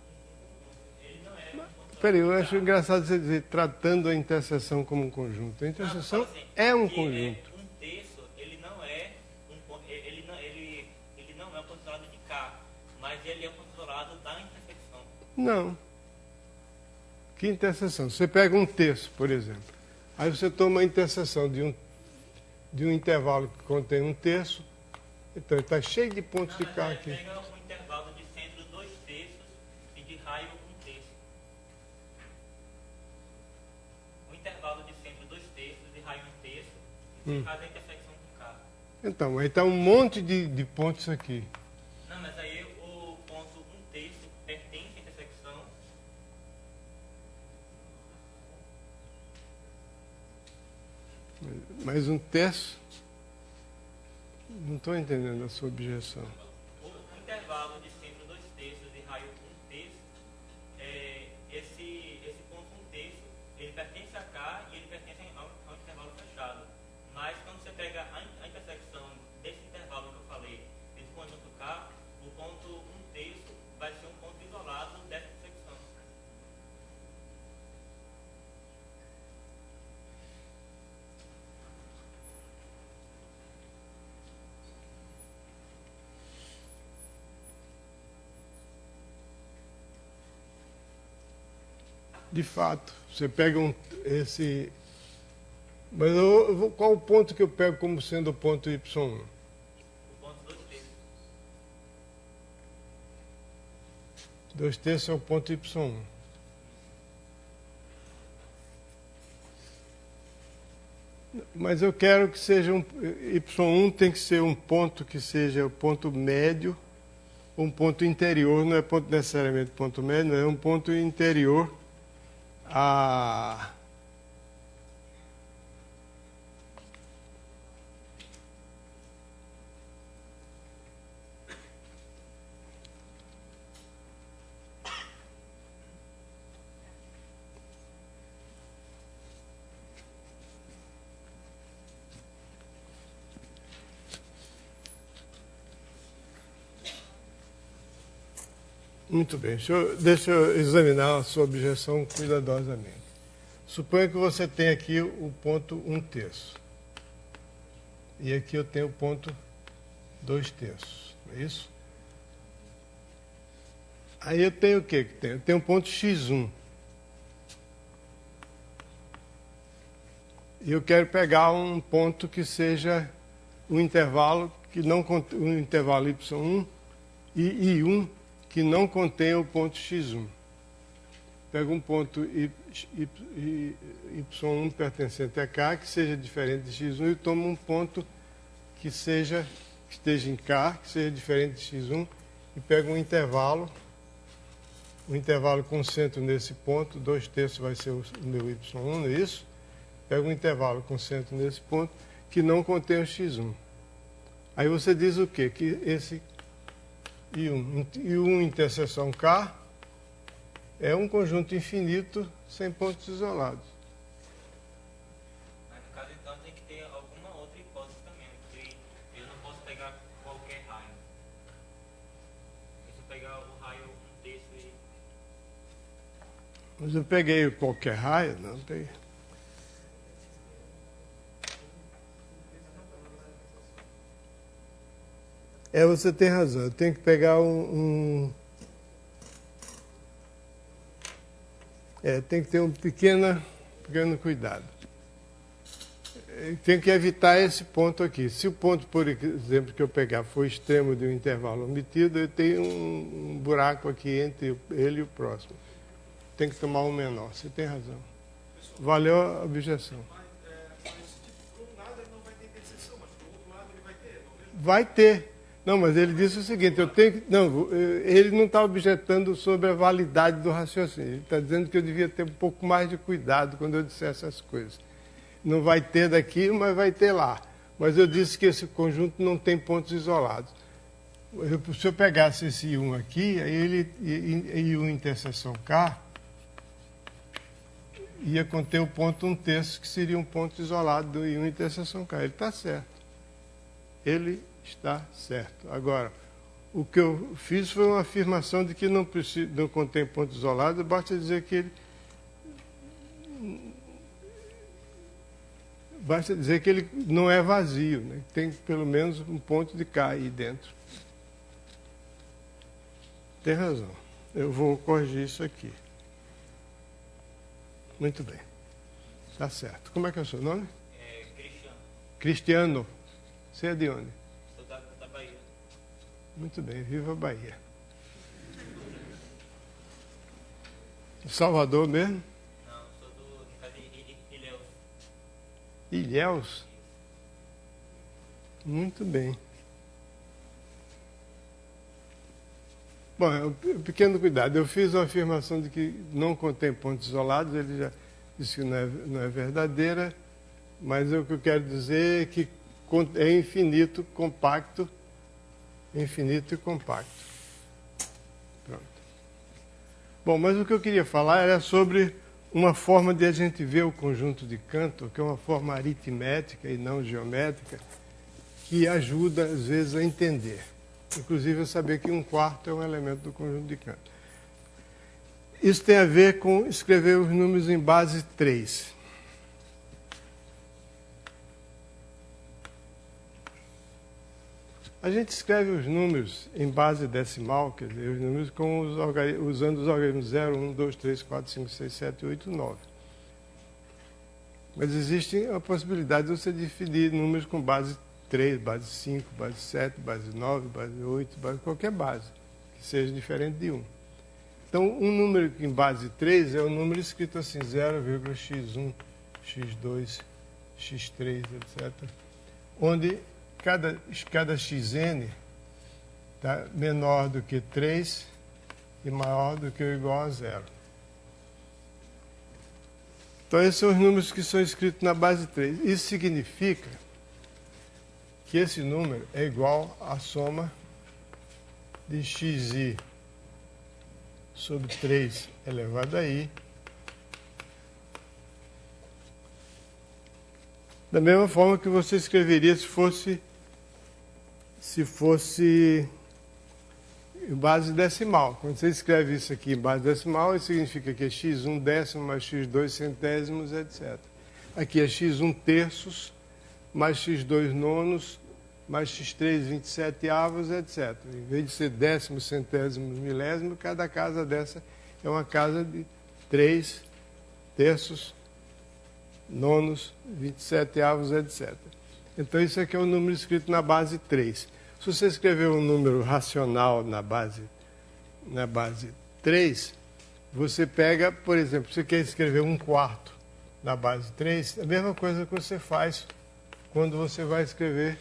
conjunto. Ele não é um ponto Peraí, eu isolado. acho engraçado você dizer tratando a interseção como um conjunto. A interseção é um conjunto. 1/3, ele não é um ponto, ele não é um ponto isolado de K, mas ele é um ponto isolado da intersecção. Não. Que interseção? Você pega um terço, por exemplo. Aí você toma a interseção de um intervalo que contém um terço. Então ele está cheio de pontos de Mas K aí aqui. pega um intervalo de centro 2/3 e de raio 1/3. Um intervalo de centro 2/3 e de raio 1/3, e você faz a intersecção com K. Então, aí está um monte de pontos aqui. Não, mas aí o ponto 1/3 pertence à intersecção. Mas um terço? Não estou entendendo a sua objeção. O intervalo de centro 2/3 e raio 1/3, esse ponto 1/3, ele pertence a K e ele pertence ao intervalo fechado. Mas quando você pega a intersecção desse intervalo que eu falei, desse conjunto K, o ponto 1/3 vai ser um ponto isolado dessa intersecção. De fato, você pega esse... Mas qual o ponto que eu pego como sendo o ponto Y1? O ponto 2/3. 2/3 é o ponto Y1. Mas eu quero que seja Y1 tem que ser um ponto que seja o ponto médio, um ponto interior, não é ponto necessariamente ponto médio, não é um ponto interior a... Muito bem, deixa eu examinar a sua objeção cuidadosamente. Suponha que você tem aqui o ponto 1/3. E aqui eu tenho o ponto 2/3. Não é isso? Aí eu tenho o que que tem? Eu tenho um ponto X1. E eu quero pegar um ponto que seja um intervalo que não um intervalo Y1 e I1 que não contém o ponto X1. pego um ponto y1 pertencente a K, que seja diferente de x1, e tomo um ponto que esteja em K, que seja diferente de x1, e pego um intervalo concentro nesse ponto, 2/3 vai ser o meu y1, não é isso? Pego um intervalo concentro nesse ponto, que não contém o x1. Aí você diz o quê? Que esse I1 interseção K é um conjunto infinito sem pontos isolados. Mas no caso, então, tem que ter alguma outra hipótese também, porque eu não posso pegar qualquer raio. Se eu pegar o raio 1/3 e... Mas eu peguei qualquer raio? Não, peguei. Você tem razão. Eu tenho que pegar tem que ter um pequeno cuidado. Tenho que evitar esse ponto aqui. Se o ponto, por exemplo, que eu pegar for extremo de um intervalo omitido, eu tenho um buraco aqui entre ele e o próximo. Tem que tomar um menor. Você tem razão. Valeu a objeção. Para um lado ele não vai ter interseção, mas para o outro lado ele vai ter, não é mesmo? Vai ter. Não, mas ele disse o seguinte, ele não está objetando sobre a validade do raciocínio. Ele está dizendo que eu devia ter um pouco mais de cuidado quando eu dissesse essas coisas. Não vai ter daqui, mas vai ter lá. Mas eu disse que esse conjunto não tem pontos isolados. Se eu pegasse esse I1 aqui, aí ele I1 interseção K ia conter o ponto 1/3, que seria um ponto isolado do I1 interseção K. Ele está certo. Ele está certo. Agora, o que eu fiz foi uma afirmação de que não contém ponto isolado, basta dizer que ele não é vazio, né? Tem pelo menos um ponto de K aí dentro. Tem razão. Eu vou corrigir isso aqui. Muito bem. Está certo. Como é que é o seu nome? Cristiano. Cristiano. Você é de onde? Sou da Bahia. Muito bem. Viva a Bahia. Salvador mesmo? Não, sou no caso de Ilhéus. Ilhéus? Muito bem. Bom, um pequeno cuidado. Eu fiz uma afirmação de que não contém pontos isolados, ele já disse que não é verdadeira, mas o que eu quero dizer é que é infinito, compacto, infinito e compacto. Pronto. Bom, mas o que eu queria falar era sobre uma forma de a gente ver o conjunto de Cantor, que é uma forma aritmética e não geométrica, que ajuda, às vezes, a entender. Inclusive, a saber que 1/4 é um elemento do conjunto de Cantor. Isso tem a ver com escrever os números em base 3. A gente escreve os números em base decimal, quer dizer, os números usando os algarismos 0, 1, 2, 3, 4, 5, 6, 7, 8, 9. Mas existe a possibilidade de você definir números com base 3, base 5, base 7, base 9, base 8, qualquer base, que seja diferente de 1. Então, um número em base 3 é um número escrito assim, 0,x1, x2, x3, etc. Onde cada xn está menor do que 3 e maior do que ou igual a 0. Então, esses são os números que são escritos na base 3. Isso significa que esse número é igual à soma de xi sobre 3 elevado a i, da mesma forma que você escreveria se fosse em base decimal. Quando você escreve isso aqui em base decimal, isso significa que é x1 décimo mais x2 centésimos, etc. Aqui é x1 terços mais x2 nonos mais x3 27 avos, etc. Em vez de ser décimos, centésimos, milésimos, cada casa dessa é uma casa de 3 terços, nonos, 27 avos, etc. Então, isso aqui é um número escrito na base 3. Se você escrever um número racional na base 3, você pega, por exemplo, você quer escrever 1/4 na base 3, a mesma coisa que você faz quando você vai escrever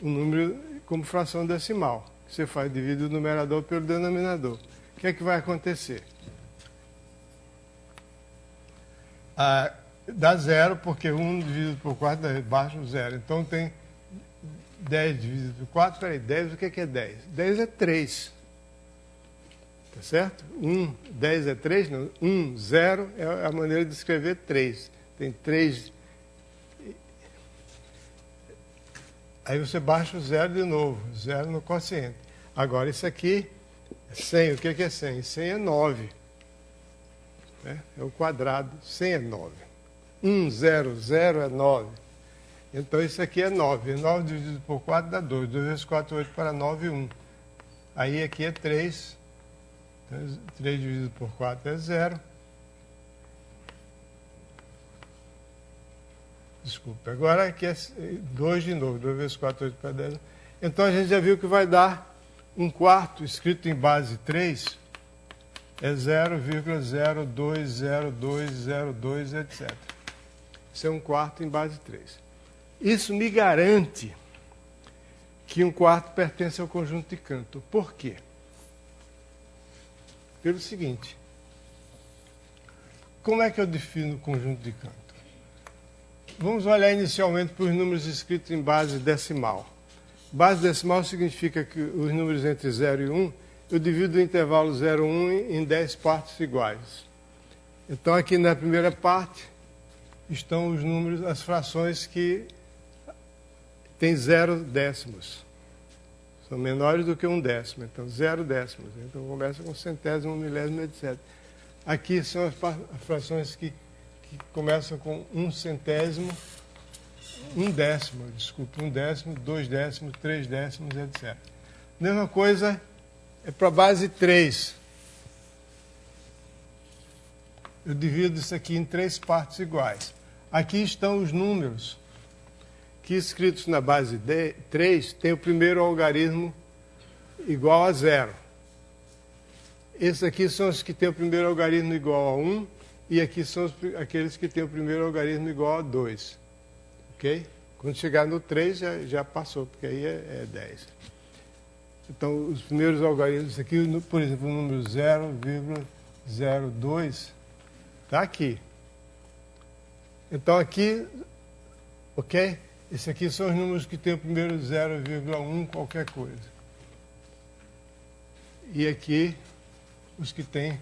um número como fração decimal. Você faz, divide o numerador pelo denominador. O que é que vai acontecer? Dá 0, porque 1 dividido por 4 dá baixo 0. Então tem 10 dividido por 4, peraí, 10, o que é 10? 10 é 3. Tá certo? 10 é 3, não. 1, 0 é a maneira de escrever 3. Tem 3. Aí você baixa o 0 de novo, 0 no quociente. Agora, isso aqui é 100. O que é 100? 100 é 9. É o quadrado, 100 é 9. 1, 0, 0 é 9. Então, isso aqui é 9. 9 dividido por 4 dá 2. 2 vezes 4, 8 para 9, 1. Aí, aqui é 3. 3 dividido por 4 é 0. Desculpa. Agora aqui é 2 de novo. 2 vezes 4, 8 para 10. Então, a gente já viu que vai dar 1/4 escrito em base 3 é 0,020202, etc. Isso é 1/4 em base 3. Isso me garante que 1/4 pertence ao conjunto de Cantor. Por quê? Pelo seguinte. Como é que eu defino o conjunto de Cantor? Vamos olhar inicialmente para os números escritos em base decimal. Base decimal significa que os números entre 0 e 1, eu divido o intervalo 0 e 1 em 10 partes iguais. Então, aqui na primeira parte estão os números, as frações que têm 0 décimos. São menores do que 1 décimo. Então, 0 décimos. Então, começa com centésimo, milésimo, etc. Aqui são as frações que começam com 1 centésimo, 1 décimo, 2 décimos, 3 décimos, etc. Mesma coisa é para a base 3. Eu divido isso aqui em 3 partes iguais. Aqui estão os números que, escritos na base 3, tem o primeiro algarismo igual a 0. Esses aqui são os que têm o primeiro algarismo igual a 1, e aqui são aqueles que têm o primeiro algarismo igual a 2. Ok? Quando chegar no 3, já passou, porque aí é 10. Então, os primeiros algarismos aqui, por exemplo, o número 0,02 está aqui. Então, aqui, ok? Esses aqui são os números que têm o primeiro 0,1 qualquer coisa. E aqui, os que têm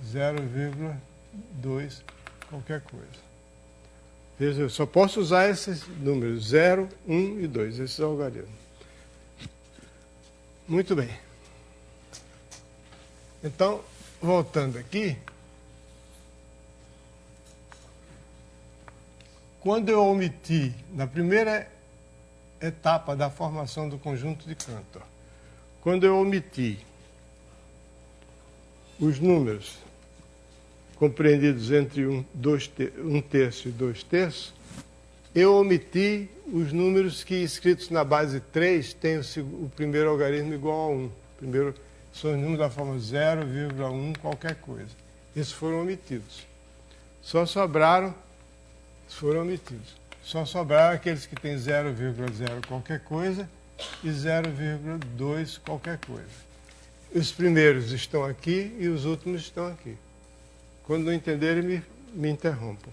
0,2 qualquer coisa. Veja, eu só posso usar esses números, 0, 1 e 2, esses algarismos. Muito bem. Então, voltando aqui, quando eu omiti, na primeira etapa da formação do conjunto de Cantor, quando eu omiti os números compreendidos entre 1/3 e 2/3, eu omiti os números que, escritos na base 3, têm o primeiro algarismo igual a 1. Primeiro, são os números da forma 0,1 qualquer coisa. Esses foram omitidos. Foram omitidos. Só sobraram aqueles que têm 0,0 qualquer coisa e 0,2 qualquer coisa. Os primeiros estão aqui e os últimos estão aqui. Quando não entenderem, me interrompam.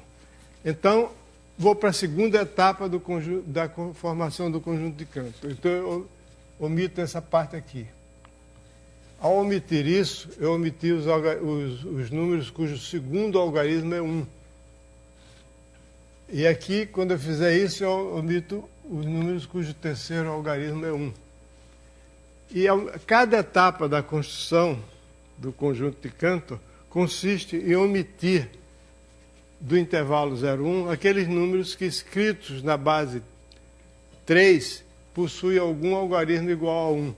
Então, vou para a segunda etapa da formação do conjunto de Cantor. Então, eu omito essa parte aqui. Ao omitir isso, eu omiti os números cujo segundo algarismo é 1. E aqui, quando eu fizer isso, eu omito os números cujo terceiro algarismo é 1. E cada etapa da construção do conjunto de Cantor consiste em omitir do intervalo 0,1 aqueles números que, escritos na base 3, possuem algum algarismo igual a 1.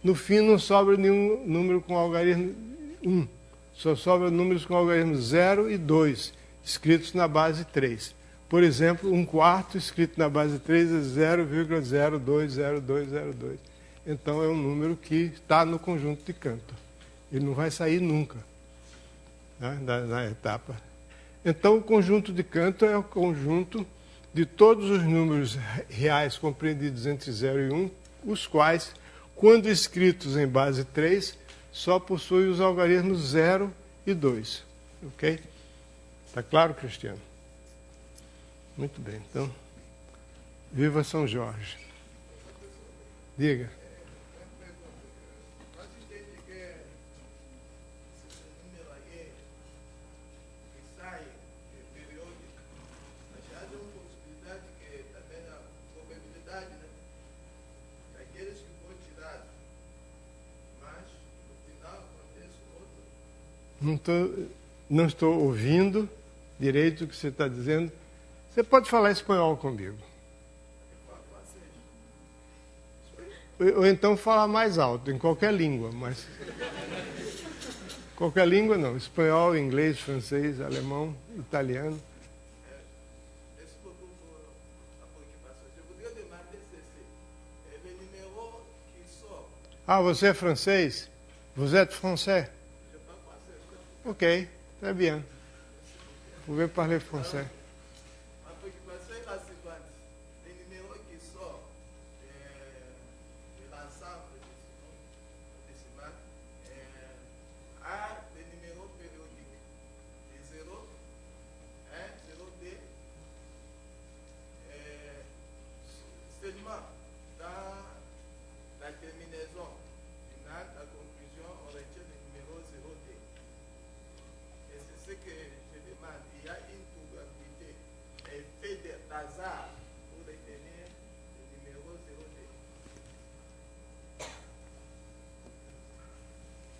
No fim, não sobra nenhum número com algarismo 1. Só sobra números com algarismo 0 e 2, escritos na base 3. Por exemplo, 1/4 escrito na base 3 é 0,020202. Então, é um número que está no conjunto de Cantor. Ele não vai sair nunca. né, na etapa. Então, o conjunto de Cantor é o conjunto de todos os números reais compreendidos entre 0 e 1, os quais, quando escritos em base 3, só possuem os algarismos 0 e 2. Ok? Está claro, Cristiano? Muito bem. Então, viva São Jorge. Diga. Não estou ouvindo direito o que você está dizendo. Você pode falar espanhol comigo. Ou então falar mais alto, em qualquer língua, mas... Qualquer língua não. Espanhol, inglês, francês, alemão, italiano. Ah, você é francês? Vous êtes français? Ok, très bien. Vous pouvez parler français.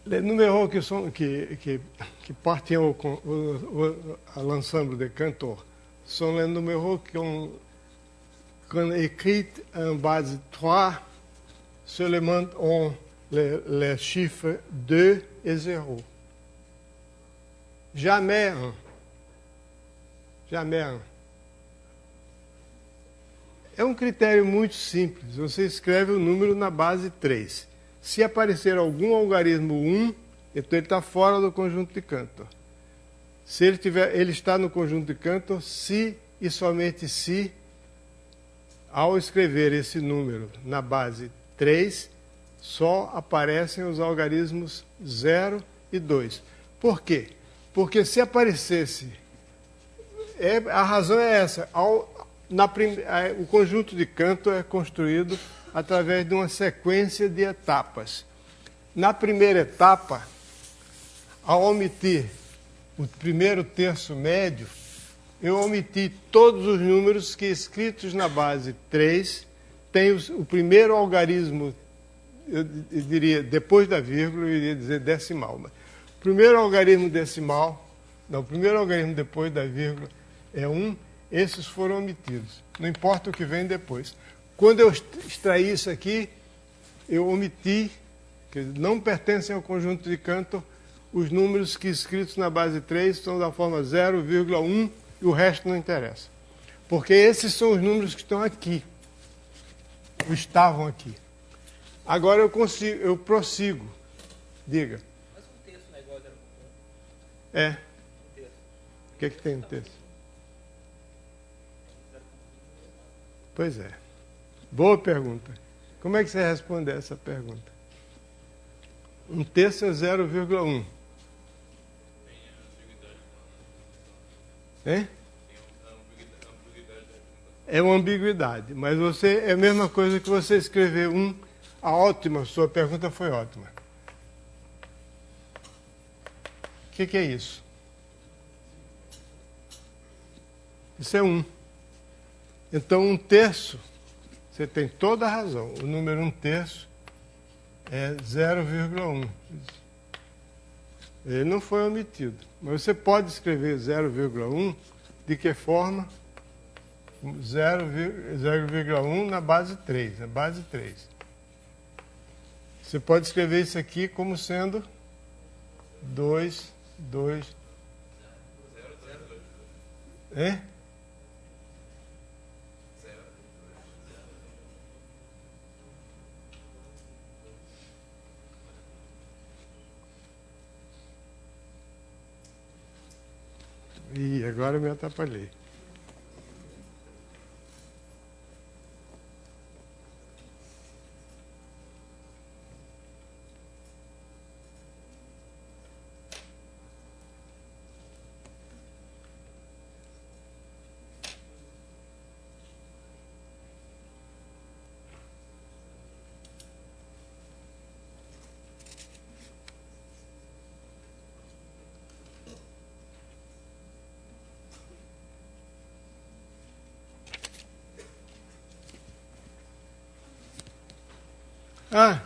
Les numéros qui partent à l'ensemble de Cantor sont les numéros qu'on écrit en base 3 seulement ont les chiffres 2 et 0. Jamais 1. Jamais 1. É um critério muito simples. Você escreve o número na base 3. Se aparecer algum algarismo 1, então ele está fora do conjunto de Cantor. Se ele está no conjunto de Cantor, se e somente se, ao escrever esse número na base 3, só aparecem os algarismos 0 e 2. Por quê? Porque se aparecesse... a razão é essa. O conjunto de Cantor é construído através de uma sequência de etapas. Na primeira etapa, ao omitir o primeiro terço médio, eu omiti todos os números que, escritos na base 3, têm o primeiro algarismo, eu diria, depois da vírgula, eu iria dizer decimal. Mas o primeiro algarismo decimal, não, o primeiro algarismo depois da vírgula é 1, esses foram omitidos. Não importa o que vem depois. Quando eu extraí isso aqui, eu omiti, que não pertencem ao conjunto de Cantor, os números que escritos na base 3 são da forma 0,1 e o resto não interessa. Porque esses são os números que estão aqui, ou estavam aqui. Agora eu prossigo. Diga. Mas um terço não é igual a 0,1? É. Um terço. O que tem no texto? Pois é. Boa pergunta. Como é que você responde essa pergunta? Um terço é 0,1. Hein? É uma ambiguidade, mas é a mesma coisa que você escrever 1. Ótima, sua pergunta foi ótima. O que é isso? Isso é 1. Então, um terço, você tem toda a razão. O número 1 terço é 0,1. Ele não foi omitido. Mas você pode escrever 0,1 de que forma? 0,1 na base 3. Na base 3. Você pode escrever isso aqui como sendo 2. É? Ih, agora eu me atrapalhei. Ah,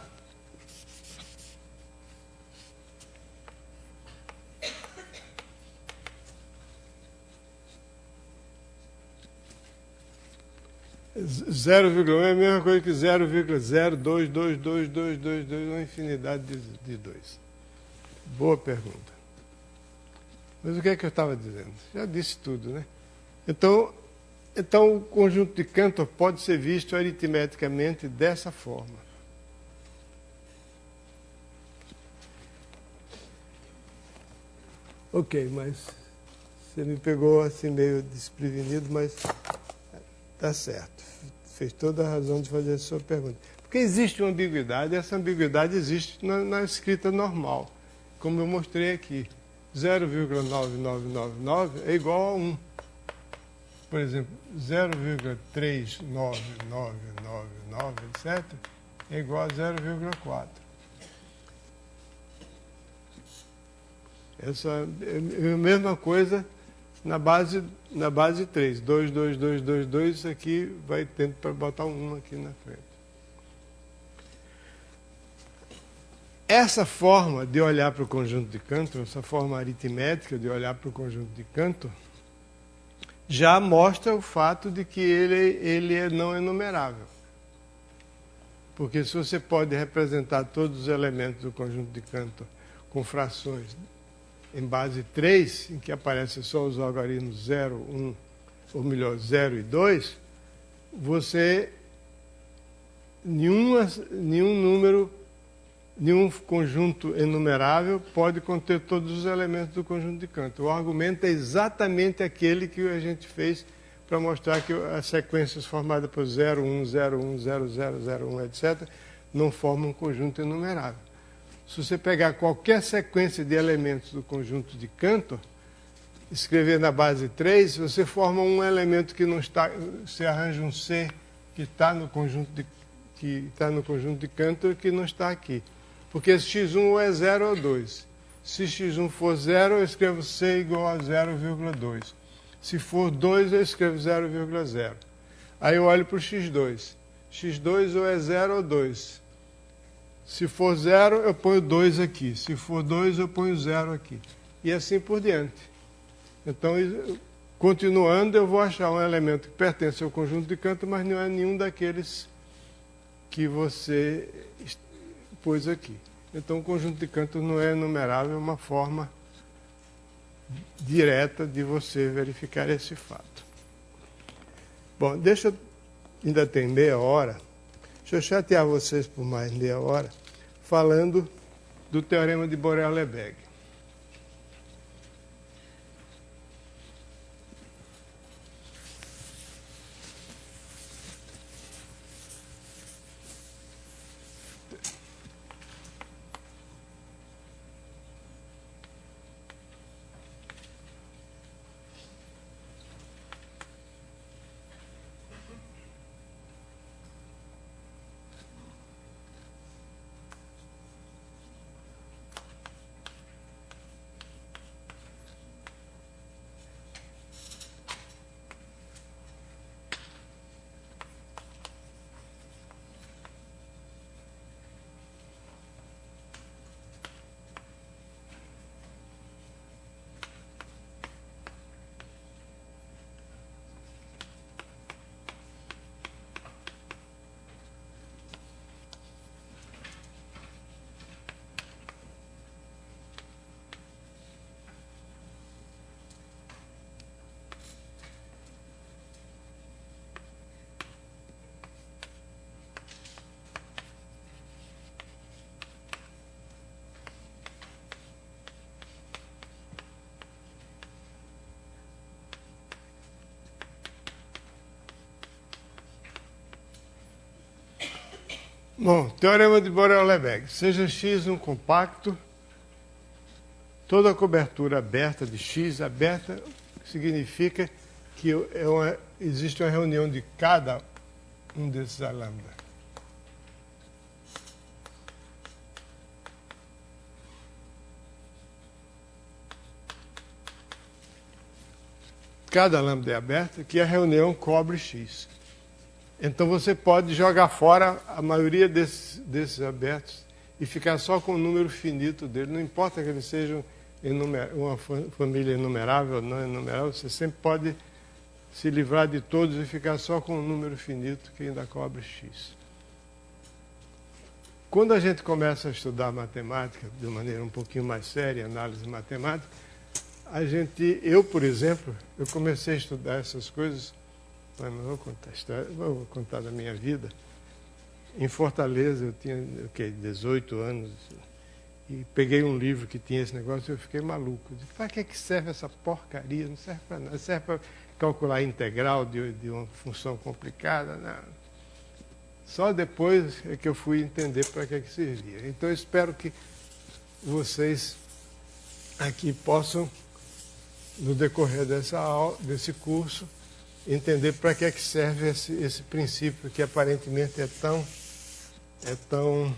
zero vírgula 1 é a mesma coisa que 0,0222222, uma infinidade de 2. Boa pergunta. Mas o que é que eu estava dizendo? Já disse tudo, né? Então o conjunto de Cantor pode ser visto aritmeticamente dessa forma. Ok, mas você me pegou assim meio desprevenido, mas tá certo. Fez toda a razão de fazer a sua pergunta. Porque existe uma ambiguidade, e essa ambiguidade existe na escrita normal. Como eu mostrei aqui. 0,9999 é igual a 1. Por exemplo, 0,39999, etc., é igual a 0,4. Essa é a mesma coisa na base 3. 2, 2, 2, 2, 2, isso aqui vai tendo para botar um 1 aqui na frente. Essa forma de olhar para o conjunto de Cantor, essa forma aritmética de olhar para o conjunto de Cantor, já mostra o fato de que ele é não enumerável. Porque se você pode representar todos os elementos do conjunto de Cantor com frações em base 3, em que aparecem só os algarismos 0, 1, ou melhor, 0 e 2, você, nenhum conjunto enumerável pode conter todos os elementos do conjunto de Cantor. O argumento é exatamente aquele que a gente fez para mostrar que as sequências formadas por 0, 1, 0, 1, 0, 0, 0, 1, etc., não formam um conjunto enumerável. Se você pegar qualquer sequência de elementos do conjunto de Cantor, escrever na base 3, você forma um elemento que não está, você arranja um C que está no conjunto de Cantor que não está aqui. Porque esse x1 ou é 0 ou 2. Se x1 for 0, eu escrevo C igual a 0,2. Se for 2, eu escrevo 0,0. Aí eu olho para o x2. x2 ou é 0 ou 2. Se for 0, eu ponho 2 aqui. Se for 2, eu ponho 0 aqui. E assim por diante. Então, continuando, eu vou achar um elemento que pertence ao conjunto de Cantor, mas não é nenhum daqueles que você pôs aqui. Então, o conjunto de Cantor não é enumerável, é uma forma direta de você verificar esse fato. Bom, ainda tem meia hora. Deixa eu chatear vocês por mais meia hora, falando do teorema de Borel-Lebesgue. Bom, teorema de Borel-Lebesgue. Seja X um compacto, toda cobertura aberta de X, aberta significa que existe uma reunião de cada um desses A lambda. Cada lambda é aberta, que a reunião cobre X. Então você pode jogar fora a maioria desses abertos e ficar só com o número finito dele. Não importa que eles sejam uma família enumerável ou não enumerável, você sempre pode se livrar de todos e ficar só com um número finito que ainda cobre X. Quando a gente começa a estudar matemática de maneira um pouquinho mais séria, análise matemática, eu, por exemplo, eu comecei a estudar essas coisas, mas não vou contar a história, vou contar da minha vida. Em Fortaleza, eu tinha 18 anos, e peguei um livro que tinha esse negócio e eu fiquei maluco. Eu disse, para que serve essa porcaria? Não serve para nada. Serve para calcular a integral de uma função complicada? Não. Só depois é que eu fui entender para que servia. Então, eu espero que vocês aqui possam, no decorrer desse curso, entender para que serve esse princípio que aparentemente é tão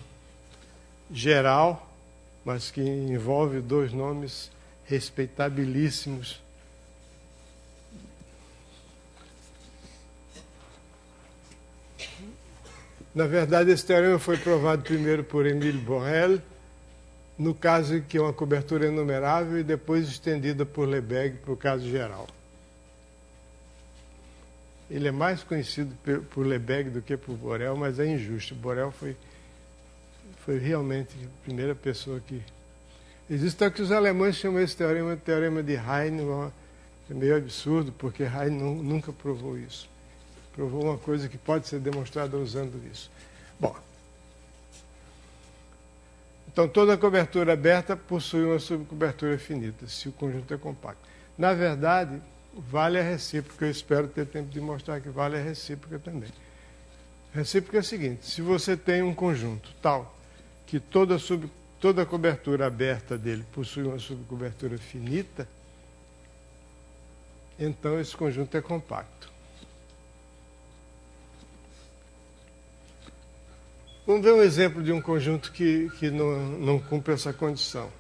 geral, mas que envolve dois nomes respeitabilíssimos. Na verdade, esse teorema foi provado primeiro por Émile Borel, no caso em que é uma cobertura enumerável, e depois estendida por Lebesgue para o caso geral. Ele é mais conhecido por Lebesgue do que por Borel, mas é injusto. Borel foi realmente a primeira pessoa que... Existe até que os alemães chamam esse teorema de teorema de Heine. É meio absurdo, porque Heine nunca provou isso. Provou uma coisa que pode ser demonstrada usando isso. Bom, então toda cobertura aberta possui uma subcobertura finita, se o conjunto é compacto. Na verdade, vale a recíproca. Eu espero ter tempo de mostrar que vale a recíproca também. A recíproca é a seguinte: se você tem um conjunto tal que toda cobertura aberta dele possui uma subcobertura finita, então esse conjunto é compacto. Vamos ver um exemplo de um conjunto que não cumpre essa condição.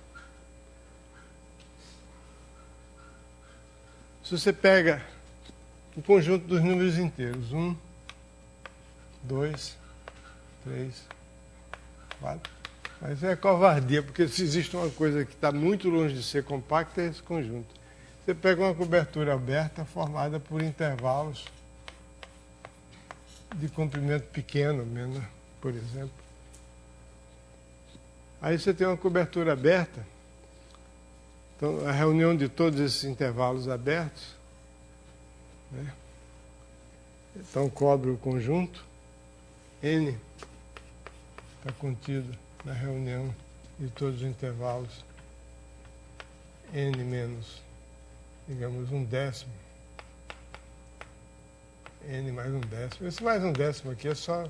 Se você pega o conjunto dos números inteiros, 1, 2, 3, 4, mas é covardia, porque se existe uma coisa que está muito longe de ser compacta, é esse conjunto. Você pega uma cobertura aberta formada por intervalos de comprimento pequeno, menor, por exemplo. Aí você tem uma cobertura aberta. Então, a reunião de todos esses intervalos abertos, né? Então, cobre o conjunto. N está contido na reunião de todos os intervalos N menos, digamos, 1/10. N mais 1/10. Esse mais 1/10 aqui é só...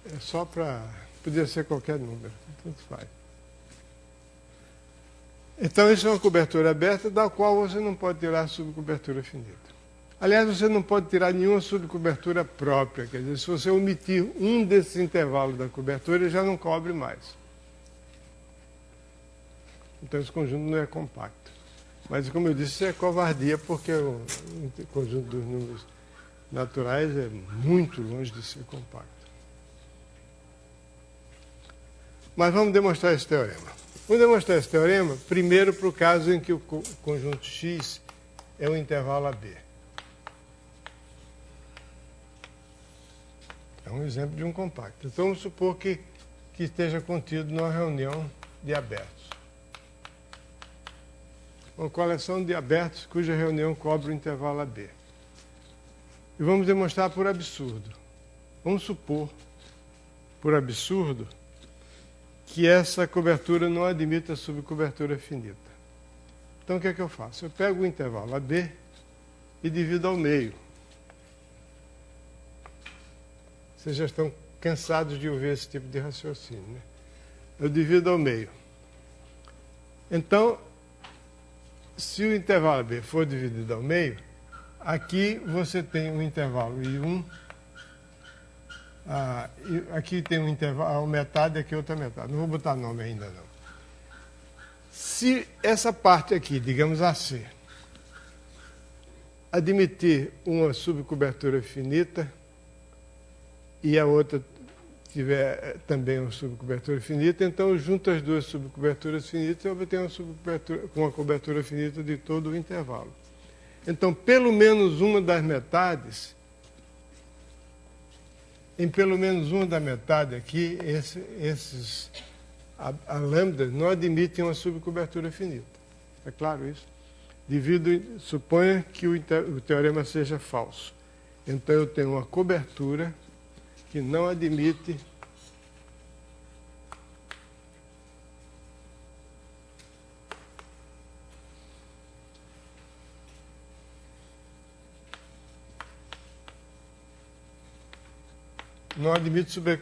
É só para... Podia ser qualquer número, tanto faz. Então, isso é uma cobertura aberta da qual você não pode tirar subcobertura finita. Aliás, você não pode tirar nenhuma subcobertura própria. Quer dizer, se você omitir um desses intervalos da cobertura, ele já não cobre mais. Então, esse conjunto não é compacto. Mas, como eu disse, isso é covardia, porque o conjunto dos números naturais é muito longe de ser compacto. Mas vamos demonstrar esse teorema. Vamos demonstrar esse teorema, primeiro, para o caso em que o conjunto X é um intervalo AB. É um exemplo de um compacto. Então, vamos supor que esteja contido numa reunião de abertos. Uma coleção de abertos cuja reunião cobre o intervalo AB. E vamos demonstrar por absurdo. Vamos supor, por absurdo, que essa cobertura não admita subcobertura finita. Então, o que é que eu faço? Eu pego o intervalo AB e divido ao meio. Vocês já estão cansados de ouvir esse tipo de raciocínio, né? Eu divido ao meio. Então, se o intervalo AB for dividido ao meio, aqui você tem um intervalo I1, aqui tem um intervalo metade, aqui outra metade. Não vou botar nome ainda não. Se essa parte aqui, digamos AC, admitir uma subcobertura finita e a outra tiver também uma subcobertura finita, então eu junto as duas subcoberturas finitas e obtenho uma cobertura finita de todo o intervalo. Então, pelo menos uma das metades, em pelo menos uma da metade aqui, a lambda não admite uma subcobertura finita. É claro isso? Suponha que o teorema seja falso. Então eu tenho uma cobertura que não admite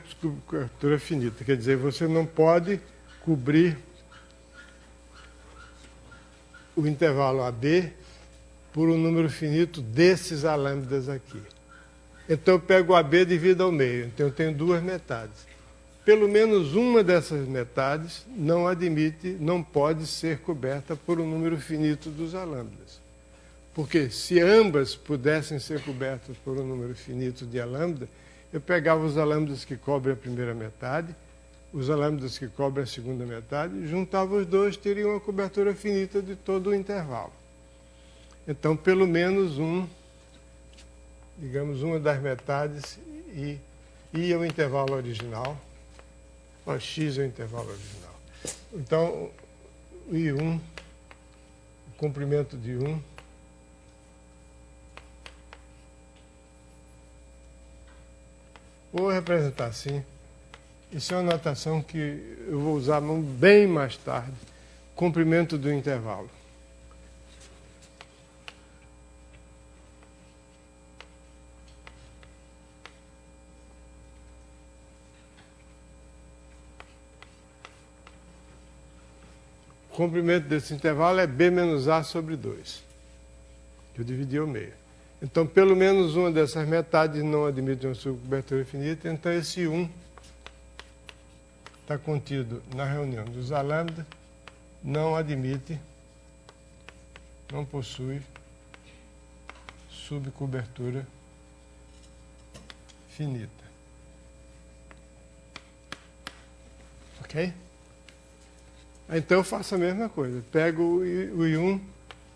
subcobertura finita. Quer dizer, você não pode cobrir o intervalo AB por um número finito desses alâmbidas aqui. Então eu pego o AB e divido ao meio. Então eu tenho duas metades. Pelo menos uma dessas metades não pode ser coberta por um número finito dos alâmbidas. Porque se ambas pudessem ser cobertas por um número finito de alâmbida, eu pegava os alâmbidas que cobrem a primeira metade, os alâmbidas que cobrem a segunda metade, juntava os dois, teria uma cobertura finita de todo o intervalo. Então, pelo menos digamos, uma das metades I é o intervalo original, X é o intervalo original. Então, o I1, o comprimento de 1, vou representar assim. Isso é uma notação que eu vou usar bem mais tarde. Comprimento do intervalo. O comprimento desse intervalo é B menos A sobre 2. Que eu dividi ao meio. Então, pelo menos uma dessas metades não admite uma subcobertura finita. Então, esse 1 está contido na reunião dos alâmbidas, não possui subcobertura finita. Ok? Então eu faço a mesma coisa. Pego o I1,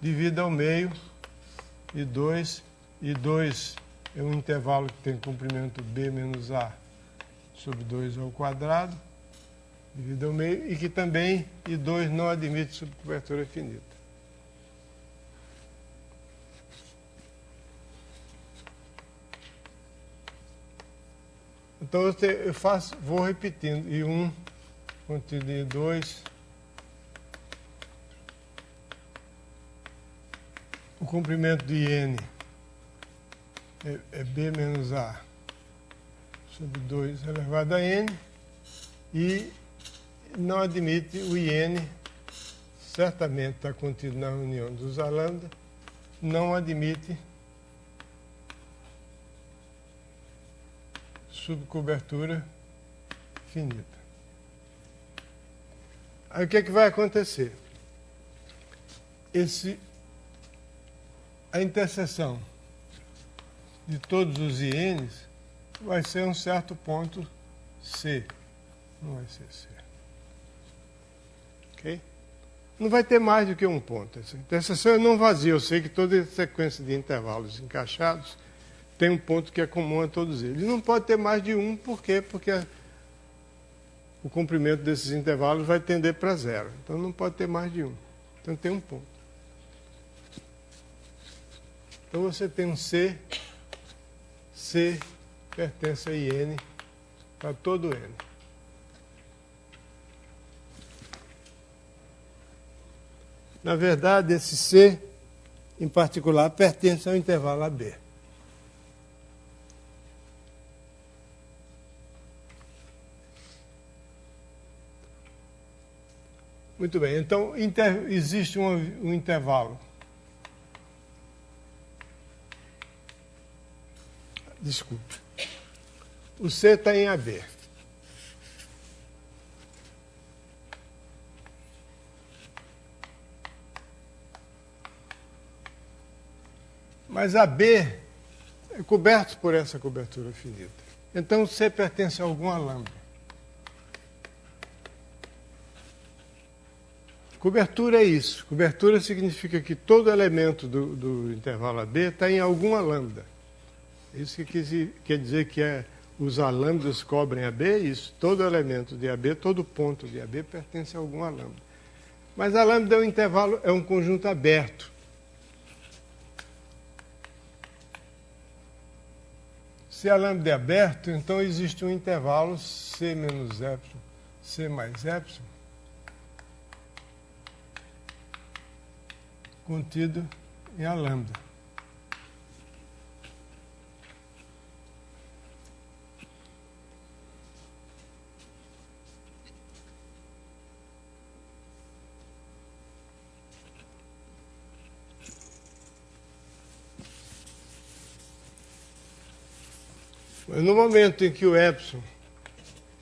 divido ao meio, I2 é um intervalo que tem comprimento B menos A sobre 2 ao quadrado, dividido ao meio, e que também I2 não admite subcobertura finita. Então vou repetindo, I1 contido em I2, o comprimento de IN é B menos A sobre 2 elevado a N, e não admite o IN, certamente está contido na reunião dos alâmbidas, não admite subcobertura finita. Aí o que é que vai acontecer? A interseção de todos os INs vai ser um certo ponto C. Não vai ser C. Ok? Não vai ter mais do que um ponto. Essa interseção é não vazia. Eu sei que toda sequência de intervalos encaixados tem um ponto que é comum a todos eles. Não pode ter mais de um, por quê? Porque o comprimento desses intervalos vai tender para zero. Então não pode ter mais de um. Então tem um ponto. Então você tem um C pertence a IN para todo N. Na verdade, esse C em particular, pertence ao intervalo AB. Muito bem, então existe um intervalo. Desculpe. O C está em AB. Mas AB é coberto por essa cobertura finita. Então, C pertence a alguma lambda. Cobertura é isso. Cobertura significa que todo elemento do intervalo AB está em alguma lambda. Isso que quer dizer que os lambdas cobrem AB, é isso. Todo elemento de AB, todo ponto de AB pertence a alguma lambda. Mas a lambda é um intervalo, é um conjunto aberto. Se a lambda é aberto, então existe um intervalo C menos epsilon, C mais epsilon, contido em a lambda. Mas no momento em que o epsilon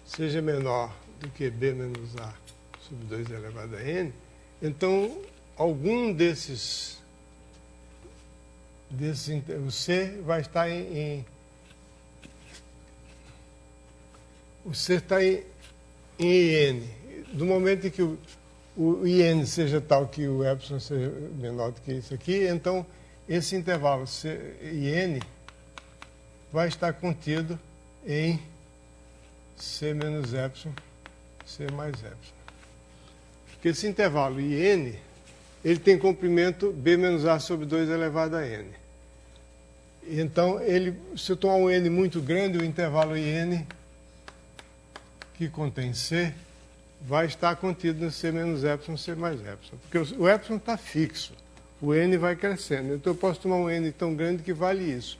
seja menor do que B menos A sobre 2 elevado a N, então algum desses o C vai estar o C está em IN. No momento em que o IN seja tal que o epsilon seja menor do que isso aqui, então esse intervalo C, IN vai estar contido em C menos epsilon, C mais epsilon. Porque esse intervalo IN, ele tem comprimento B menos A sobre 2 elevado a N. Então, se eu tomar um N muito grande, o intervalo IN, que contém C, vai estar contido no C menos epsilon, C mais epsilon. Porque o epsilon está fixo, o N vai crescendo. Então, eu posso tomar um N tão grande que vale isso.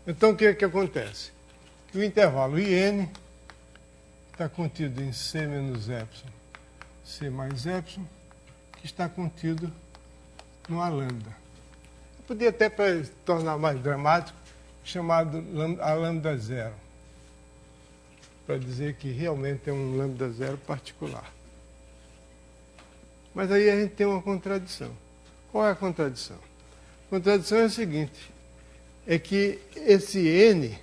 Então, o que acontece? Que o intervalo IN está contido em C menos epsilon, C mais epsilon, que está contido numa lambda. Eu podia até, para tornar mais dramático, chamado a lambda zero, para dizer que realmente é um lambda zero particular. Mas aí a gente tem uma contradição. Qual é a contradição? A contradição é a seguinte, é que esse N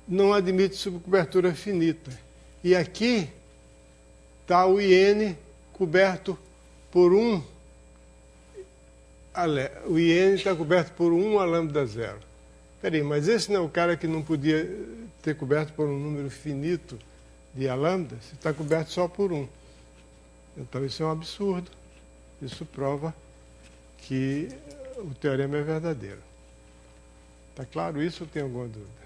não admite subcobertura finita. E aqui está o IN coberto por o IN está coberto por 1 a lambda zero. Peraí, mas esse não é o cara que não podia ter coberto por um número finito de a lambda? Você está coberto só por 1. Então isso é um absurdo. Isso prova que o teorema é verdadeiro. Está claro isso ou tem alguma dúvida?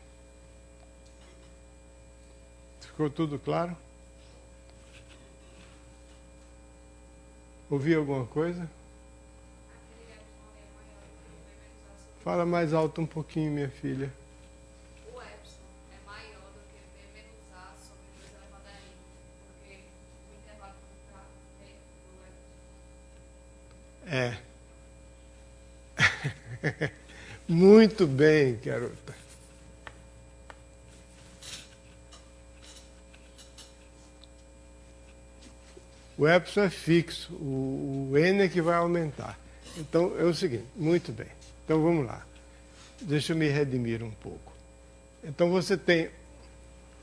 Ficou tudo claro? Ouviu alguma coisa? Fala mais alto um pouquinho, minha filha. O epsilon é maior do que B menos A sobre 2 elevado a N, porque o intervalo está dentro do epsilon. É. Muito bem, garota. O epsilon é fixo, o N é que vai aumentar. Então, é o seguinte, muito bem. Então, vamos lá. Deixa eu me redimir um pouco. Então, você tem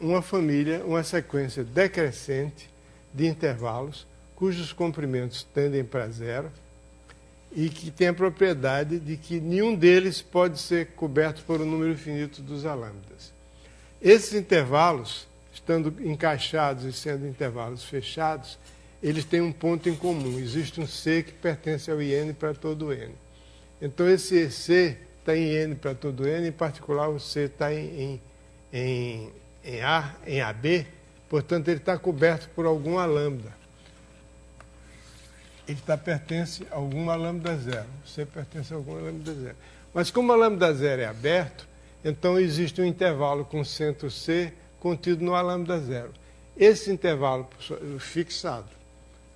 uma família, uma sequência decrescente de intervalos, cujos comprimentos tendem para zero, e que tem a propriedade de que nenhum deles pode ser coberto por um número finito dos lambdas. Esses intervalos, estando encaixados e sendo intervalos fechados, eles têm um ponto em comum. Existe um C que pertence ao IN para todo N. Então, esse C está em N para todo N, em particular o C está em AB, portanto, ele está coberto por alguma lambda. ele pertence a alguma lambda zero. C pertence a alguma lambda zero. Mas como a lambda zero é aberto, então existe um intervalo com centro C contido no A lambda zero. Esse intervalo fixado.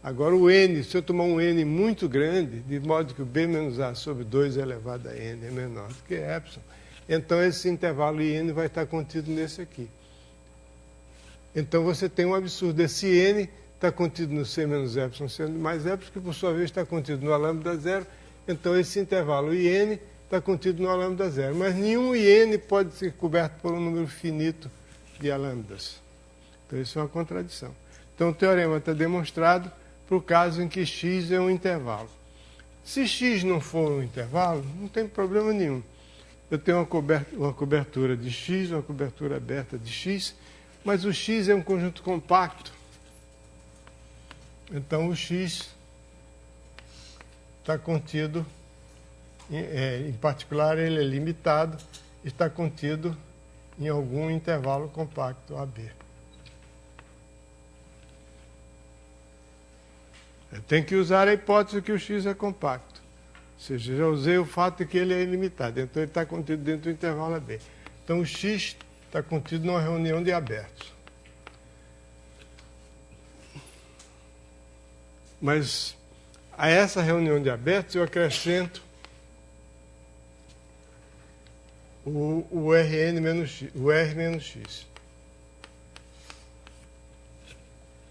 Agora o n, se eu tomar um n muito grande, de modo que o b menos a sobre 2 elevado a n é menor do que epsilon, então esse intervalo in vai estar contido nesse aqui. Então você tem um absurdo. Esse n está contido no C menos epsilon sendo mais epsilon, que por sua vez está contido no A lambda zero. Então esse intervalo in está contido no A lambda zero. Mas nenhum in pode ser coberto por um número finito de A lambdas. Então isso é uma contradição. Então o teorema está demonstrado para o caso em que x é um intervalo. Se x não for um intervalo, não tem problema nenhum. Eu tenho uma cobertura de x, uma cobertura aberta de x, mas o x é um conjunto compacto. Então o x está contido, em particular ele é limitado, está contido em algum intervalo compacto AB. Eu tenho que usar a hipótese que o x é compacto. Ou seja, já usei o fato de que ele é ilimitado. Então ele está contido dentro do intervalo AB. Então o x está contido numa reunião de abertos. Mas a essa reunião de abertos eu acrescento o Rn menos x, o R menos x.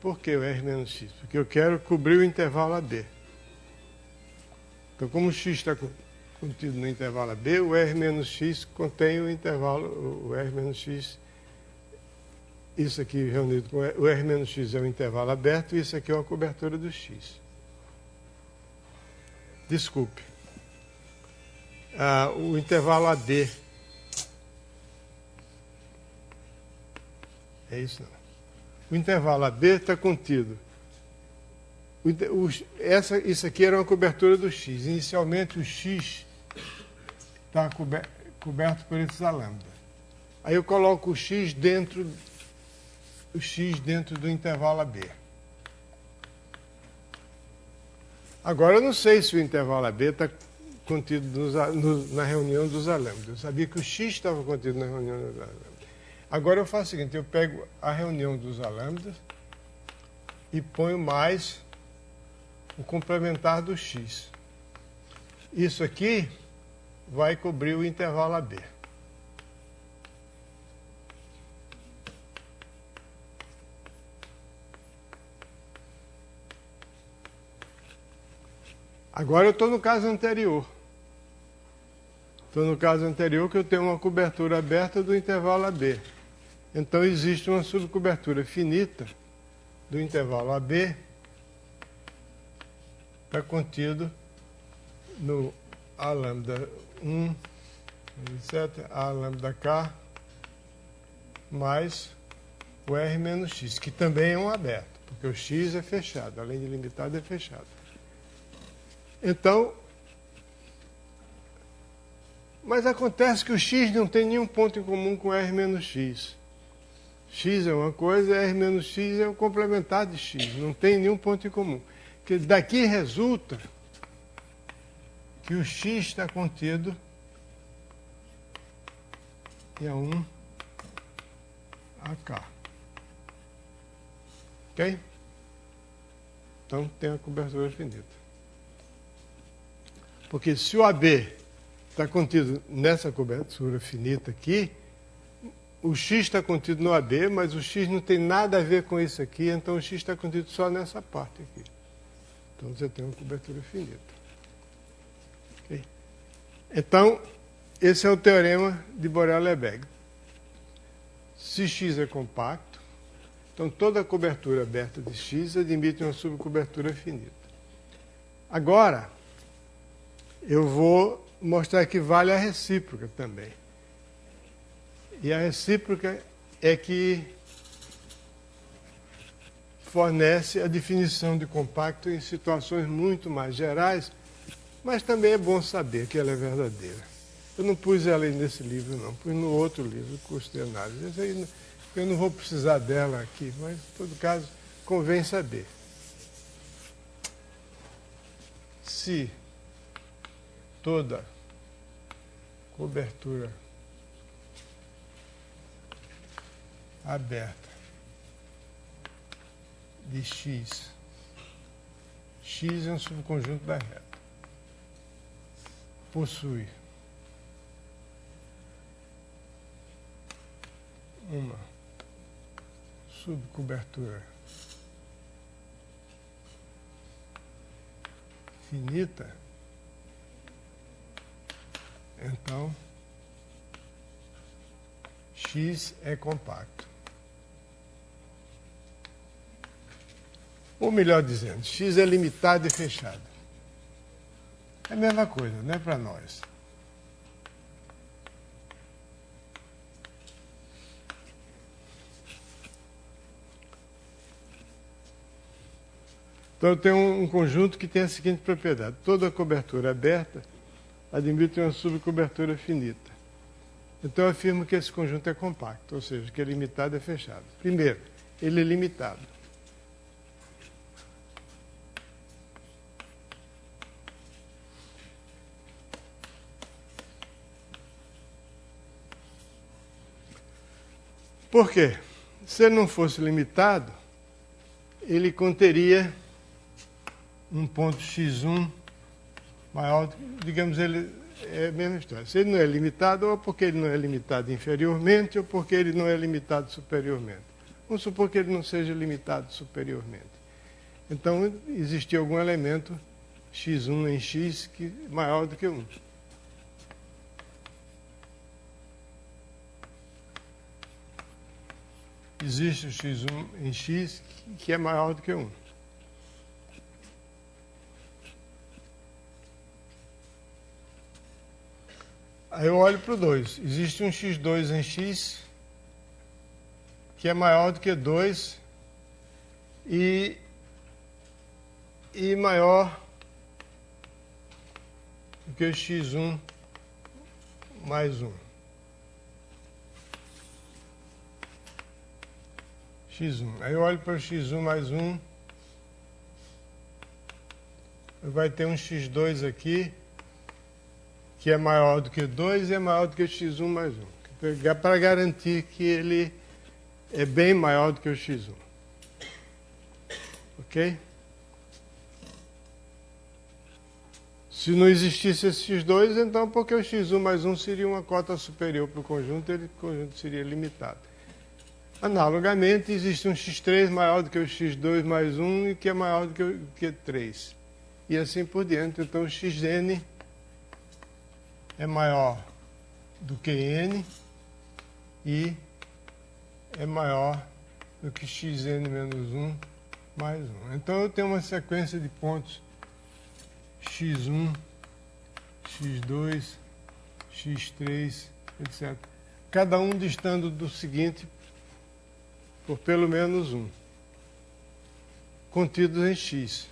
Por que o R menos x? Porque eu quero cobrir o intervalo AB. Então, como o x está contido no intervalo AB, o R menos x contém o intervalo, o R menos x. Isso aqui reunido com o R menos x é um intervalo aberto e isso aqui é uma cobertura do x. Desculpe. O intervalo AD. É isso não. O intervalo AB está contido. Isso aqui era uma cobertura do x. Inicialmente o x está coberto por esses A lambda. Aí eu coloco o x dentro do intervalo AB. Agora eu não sei se o intervalo AB está contido na reunião dos A lambda. Eu sabia que o x estava contido na reunião dos A lambda. Agora eu faço o seguinte, eu pego a reunião dos A lambda e ponho mais o complementar do x. Isso aqui vai cobrir o intervalo AB. Agora eu estou no caso anterior. Estou no caso anterior que eu tenho uma cobertura aberta do intervalo AB. Então existe uma subcobertura finita do intervalo AB, está contido no A lambda 1, etc., A lambda K, mais o R menos x, que também é um aberto, porque o x é fechado, além de limitado, é fechado. Então, mas acontece que o x não tem nenhum ponto em comum com R menos x. X é uma coisa, R menos x é o complementar de x, não tem nenhum ponto em comum. Que daqui resulta que o x está contido em A1 AK. Ok? Então tem a cobertura finita. Porque se o AB está contido nessa cobertura finita aqui, o x está contido no AB, mas o x não tem nada a ver com isso aqui, então o x está contido só nessa parte aqui. Então você tem uma cobertura finita. Okay? Então, esse é o teorema de Borel-Lebesgue. Se x é compacto, então toda a cobertura aberta de x admite uma subcobertura finita. Agora, eu vou mostrar que vale a recíproca também. E a recíproca é que fornece a definição de compacto em situações muito mais gerais, mas também é bom saber que ela é verdadeira. Eu não pus ela aí nesse livro, não. Pus no outro livro, Curso de Análise. Esse aí, eu não vou precisar dela aqui, mas, em todo caso, convém saber. se toda cobertura aberta de X, X é um subconjunto da reta, possui uma subcobertura finita, então X é compacto. Ou melhor dizendo, X é limitado e fechado. É a mesma coisa, não é para nós. Então eu tenho um conjunto que tem a seguinte propriedade: toda cobertura aberta admite uma subcobertura finita. Então eu afirmo que esse conjunto é compacto, ou seja, que é limitado e fechado. Primeiro, ele é limitado. Por quê? Se ele não fosse limitado, ele conteria um ponto x1 maior, digamos, ele é a mesma história. Se ele não é limitado, ou porque ele não é limitado inferiormente, ou porque ele não é limitado superiormente. Vamos supor que ele não seja limitado superiormente. Então, existe algum elemento x1 em x que é maior do que 1. Existe o x1 em x que é maior do que 1. Aí eu olho para o 2. Existe um x2 em x que é maior do que 2 e maior do que x1 mais 1. x1. Aí eu olho para o x1 mais 1. Vai ter um x2 aqui, que é maior do que 2 e é maior do que o x1 mais 1. Para garantir que ele é bem maior do que o x1. Ok? Se não existisse esse x2, então porque o x1 mais 1 seria uma cota superior para o conjunto seria limitado. Analogamente, existe um x3 maior do que o x2 mais 1 e que é maior do que 3. E assim por diante. Então, o xn é maior do que n e é maior do que xn menos 1 mais 1. Então, eu tenho uma sequência de pontos x1, x2, x3, etc. Cada um distando do seguinte por pelo menos 1, contidos em x.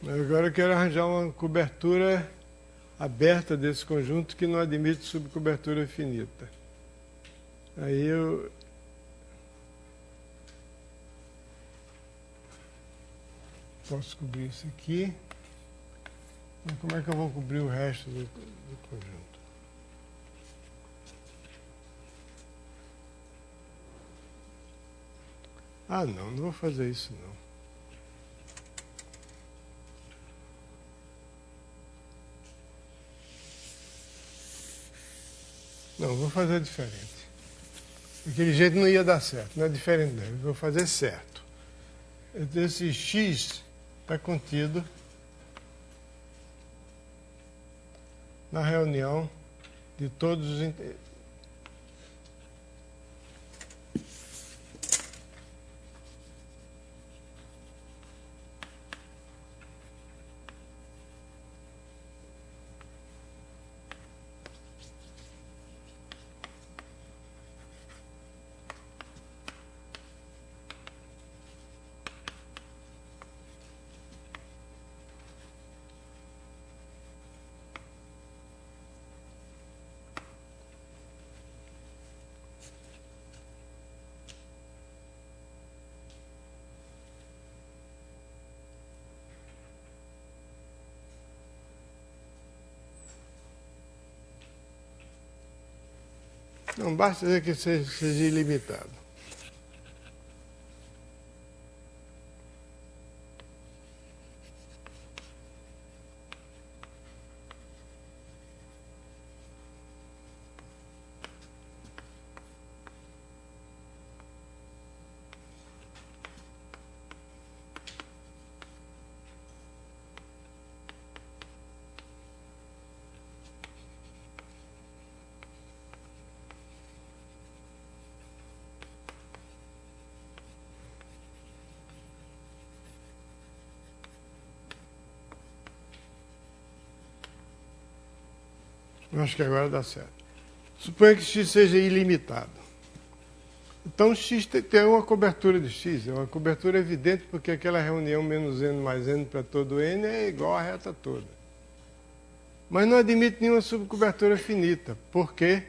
Agora eu quero arranjar uma cobertura aberta desse conjunto que não admite subcobertura finita. Aí eu posso cobrir isso aqui. E como é que eu vou cobrir o resto do conjunto? Ah, não vou fazer isso não. Não, vou fazer diferente. Daquele jeito não ia dar certo, não é diferente não. Eu vou fazer certo. Esse x está contido na reunião de todos os Não basta dizer que seja ilimitado. Eu acho que agora dá certo. Suponha que x seja ilimitado. Então x tem uma cobertura de x, é uma cobertura evidente porque aquela reunião menos n mais n para todo n é igual à reta toda. Mas não admite nenhuma subcobertura finita. Por quê?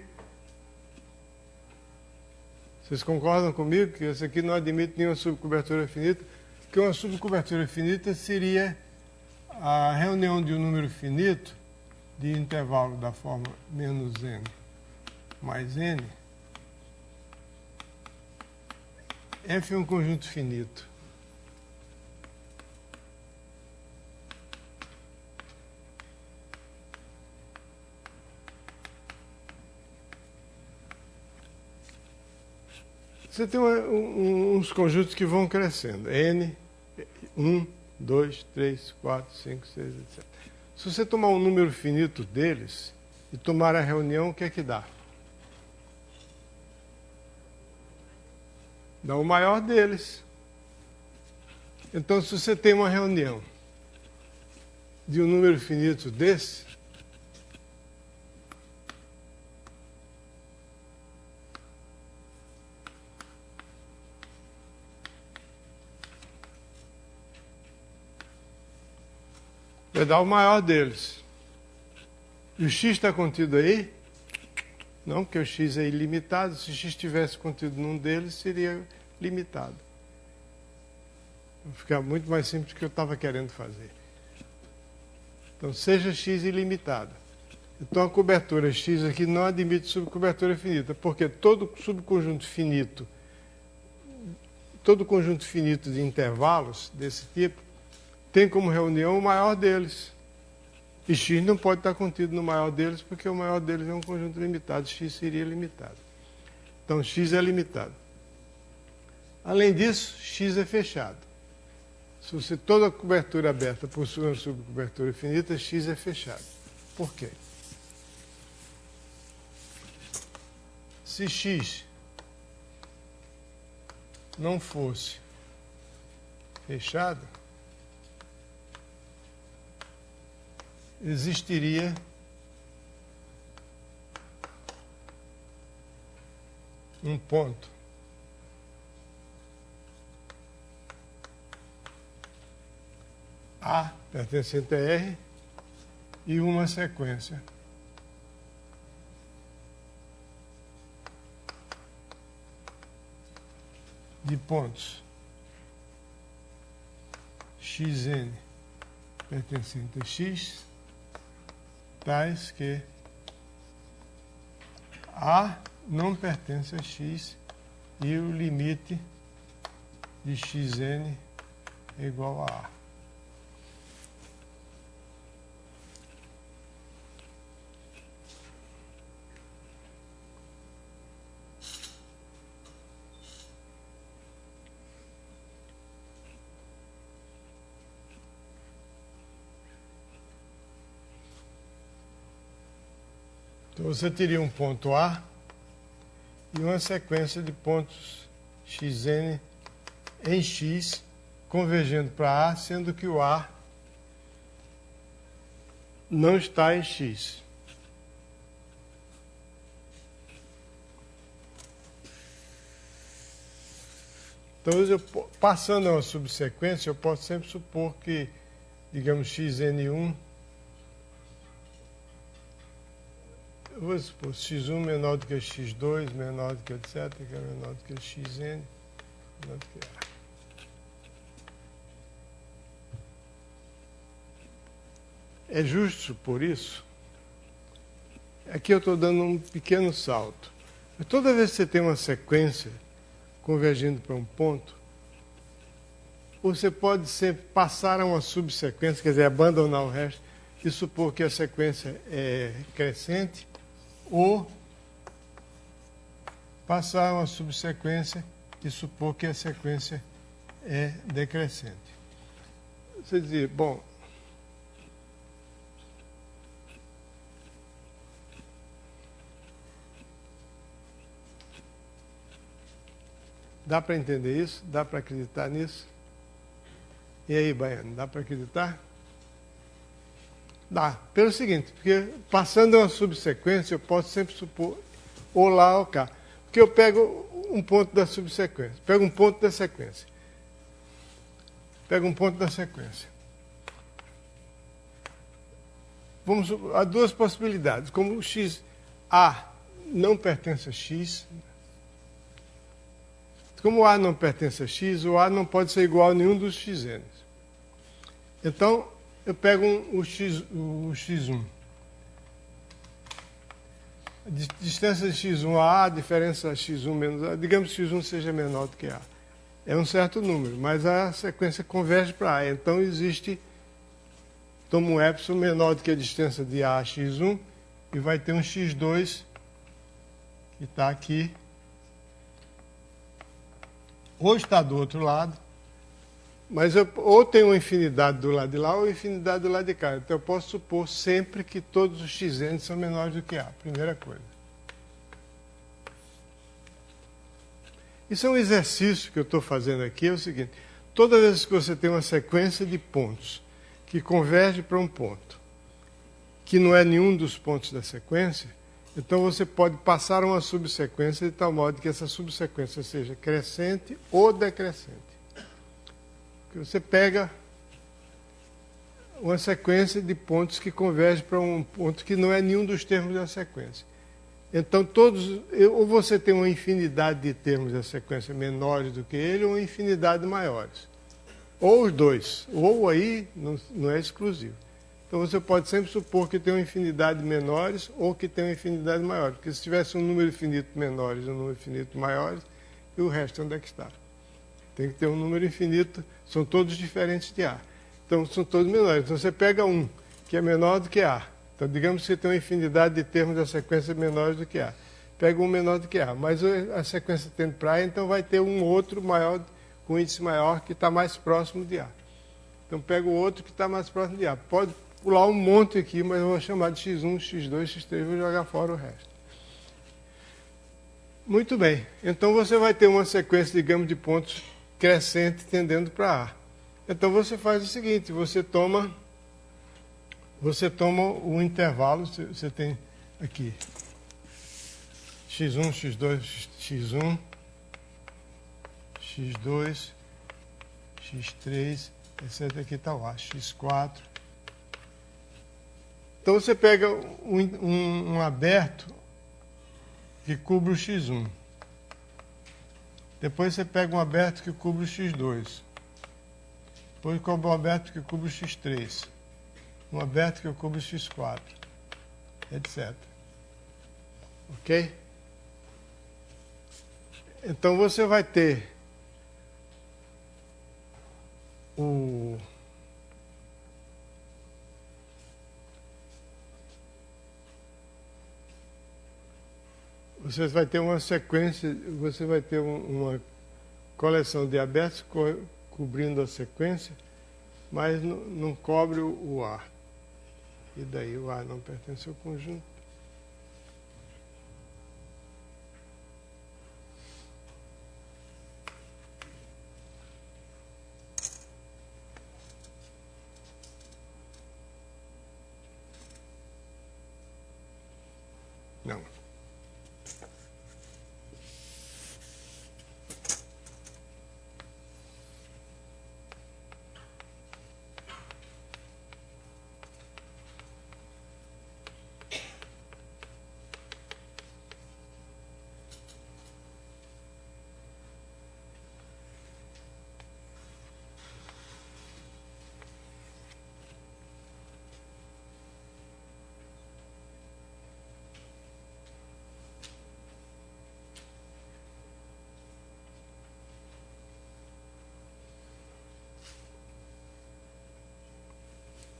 Vocês concordam comigo que esse aqui não admite nenhuma subcobertura finita? Porque uma subcobertura finita seria a reunião de um número finito de intervalo da forma menos n mais n. F é um conjunto finito. Você tem uns conjuntos que vão crescendo. N, 1, 2, 3, 4, 5, 6, etc. Se você tomar um número finito deles e tomar a reunião, o que é que dá? Dá o maior deles. Então, se você tem uma reunião de um número finito desse, vai dar o maior deles. E o x está contido aí? Não, porque o x é ilimitado. Se x estivesse contido num deles, seria limitado. Vai ficar muito mais simples do que eu estava querendo fazer. Então, seja x ilimitado. Então, a cobertura x aqui não admite subcobertura finita, porque todo subconjunto finito, todo conjunto finito de intervalos desse tipo, tem como reunião o maior deles. E x não pode estar contido no maior deles, porque o maior deles é um conjunto limitado. X seria limitado. Então, x é limitado. Além disso, x é fechado. Se você toda a cobertura aberta possui uma subcobertura finita, x é fechado. Por quê? Se x não fosse fechado, existiria um ponto A pertencente a R e uma sequência de pontos xn pertencente a x, tais que A não pertence a x e o limite de xn é igual a A. Então, você teria um ponto A e uma sequência de pontos xn em x, convergendo para A, sendo que o A não está em x. Então, passando a uma subsequência, eu posso sempre supor que, digamos, xn1, eu vou supor x1 menor do que x2, menor do que etc, que é menor do que xn, menor do que A. É justo supor isso? Aqui eu estou dando um pequeno salto. Toda vez que você tem uma sequência convergindo para um ponto, você pode sempre passar a uma subsequência, quer dizer, abandonar o resto, e supor que a sequência é crescente, ou passar a uma subsequência e supor que a sequência é decrescente. Você diz, bom, dá para entender isso? Dá para acreditar nisso? E aí, Baiano, dá para acreditar? Dá. Pelo seguinte, porque passando uma subsequência, eu posso sempre supor ou lá ou cá. Porque eu pego um ponto da subsequência, pego um ponto da sequência. Pego um ponto da sequência. Há duas possibilidades. Como o x A não pertence a x, como o A não pertence a x, o A não pode ser igual a nenhum dos xn. Então, eu pego o x1. A distância de x1 a A, a diferença x1 menos A, digamos que x1 seja menor do que A. É um certo número, mas a sequência converge para A. Então, toma um epsilon menor do que a distância de A a x1 e vai ter um x2 que está aqui. Ou está do outro lado, mas ou tem uma infinidade do lado de lá ou infinidade do lado de cá. Então eu posso supor sempre que todos os xn são menores do que A. Primeira coisa. Isso é um exercício que eu estou fazendo aqui, é o seguinte. Toda vez que você tem uma sequência de pontos que converge para um ponto, que não é nenhum dos pontos da sequência, então você pode passar uma subsequência de tal modo que essa subsequência seja crescente ou decrescente. Você pega uma sequência de pontos que convergem para um ponto que não é nenhum dos termos da sequência. Então, ou você tem uma infinidade de termos da sequência menores do que ele, ou uma infinidade maiores. Ou os dois. Ou aí não é exclusivo. Então, você pode sempre supor que tem uma infinidade de menores ou que tem uma infinidade maior. Porque se tivesse um número infinito de menores e um número infinito de maiores, e o resto onde é que está? Tem que ter um número infinito, são todos diferentes de A. Então, são todos menores. Então, você pega um que é menor do que A. Então, digamos que você tem uma infinidade de termos da sequência menores do que A. Pega um menor do que A. Mas a sequência tende para A, então vai ter um outro maior, com índice maior, que está mais próximo de A. Então, pega o outro que está mais próximo de A. Pode pular um monte aqui, mas eu vou chamar de x1, x2, x3 e vou jogar fora o resto. Muito bem. Então, você vai ter uma sequência, digamos, de pontos crescente tendendo para A. Então, você faz o seguinte, você toma o intervalo, você tem aqui x1, x2, x1, x2, x3, etc. Aqui está o A, x4. Então, você pega um aberto que cubra o x1. Depois você pega um aberto que cubra o x2. Depois cobra um aberto que cubra o x3. Um aberto que cubra o x4. Etc. Ok? Então você vai ter você vai ter uma sequência, você vai ter uma coleção de abertos cobrindo a sequência, mas não cobre o A. E daí o A não pertence ao conjunto. Não.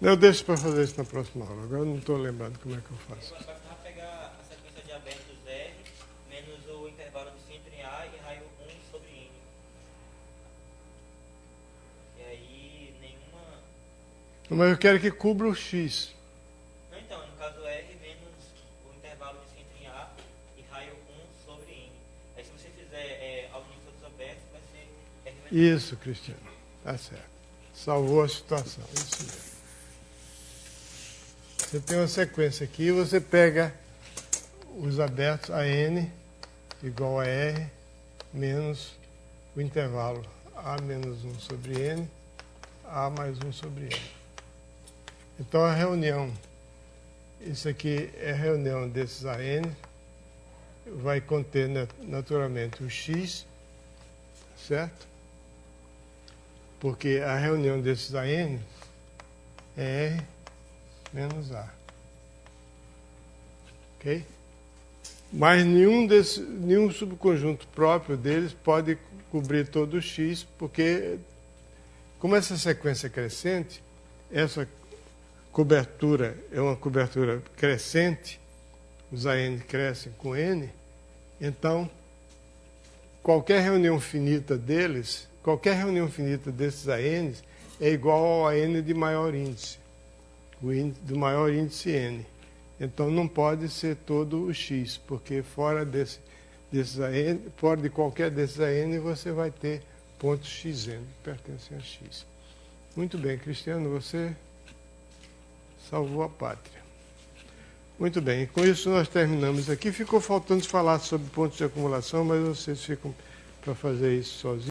Eu deixo para fazer isso na próxima aula. Agora eu não estou lembrado como é que eu faço. Basta pegar a sequência de abertos R menos o intervalo de centro em A e raio 1 sobre N. E aí nenhuma... Mas eu quero que cubra o X. Não, então, no caso R menos o intervalo de centro em A e raio 1 sobre N. Aí se você fizer ao nível dos abertos, vai ser R menos... Isso, Cristiano. Tá certo. Salvou a situação. Isso mesmo. Você tem uma sequência aqui, você pega os abertos a N igual a R menos o intervalo A menos 1 sobre N, A mais 1 sobre N. Então a reunião, isso aqui é a reunião desses AN, vai conter naturalmente o X, certo? Porque a reunião desses AN é R menos A. Ok? Mas nenhum subconjunto próprio deles pode cobrir todo o X, porque, como essa sequência é crescente, essa cobertura é uma cobertura crescente, os AN crescem com N, então, qualquer reunião finita deles, qualquer reunião finita desses ANs é igual ao AN de maior índice. Do maior índice N. Então não pode ser todo o X, porque fora desses AN, fora de qualquer desses AN, você vai ter pontos XN que pertencem a X. Muito bem, Cristiano, você salvou a pátria. Muito bem, com isso nós terminamos aqui. Ficou faltando falar sobre pontos de acumulação, mas vocês ficam para fazer isso sozinhos.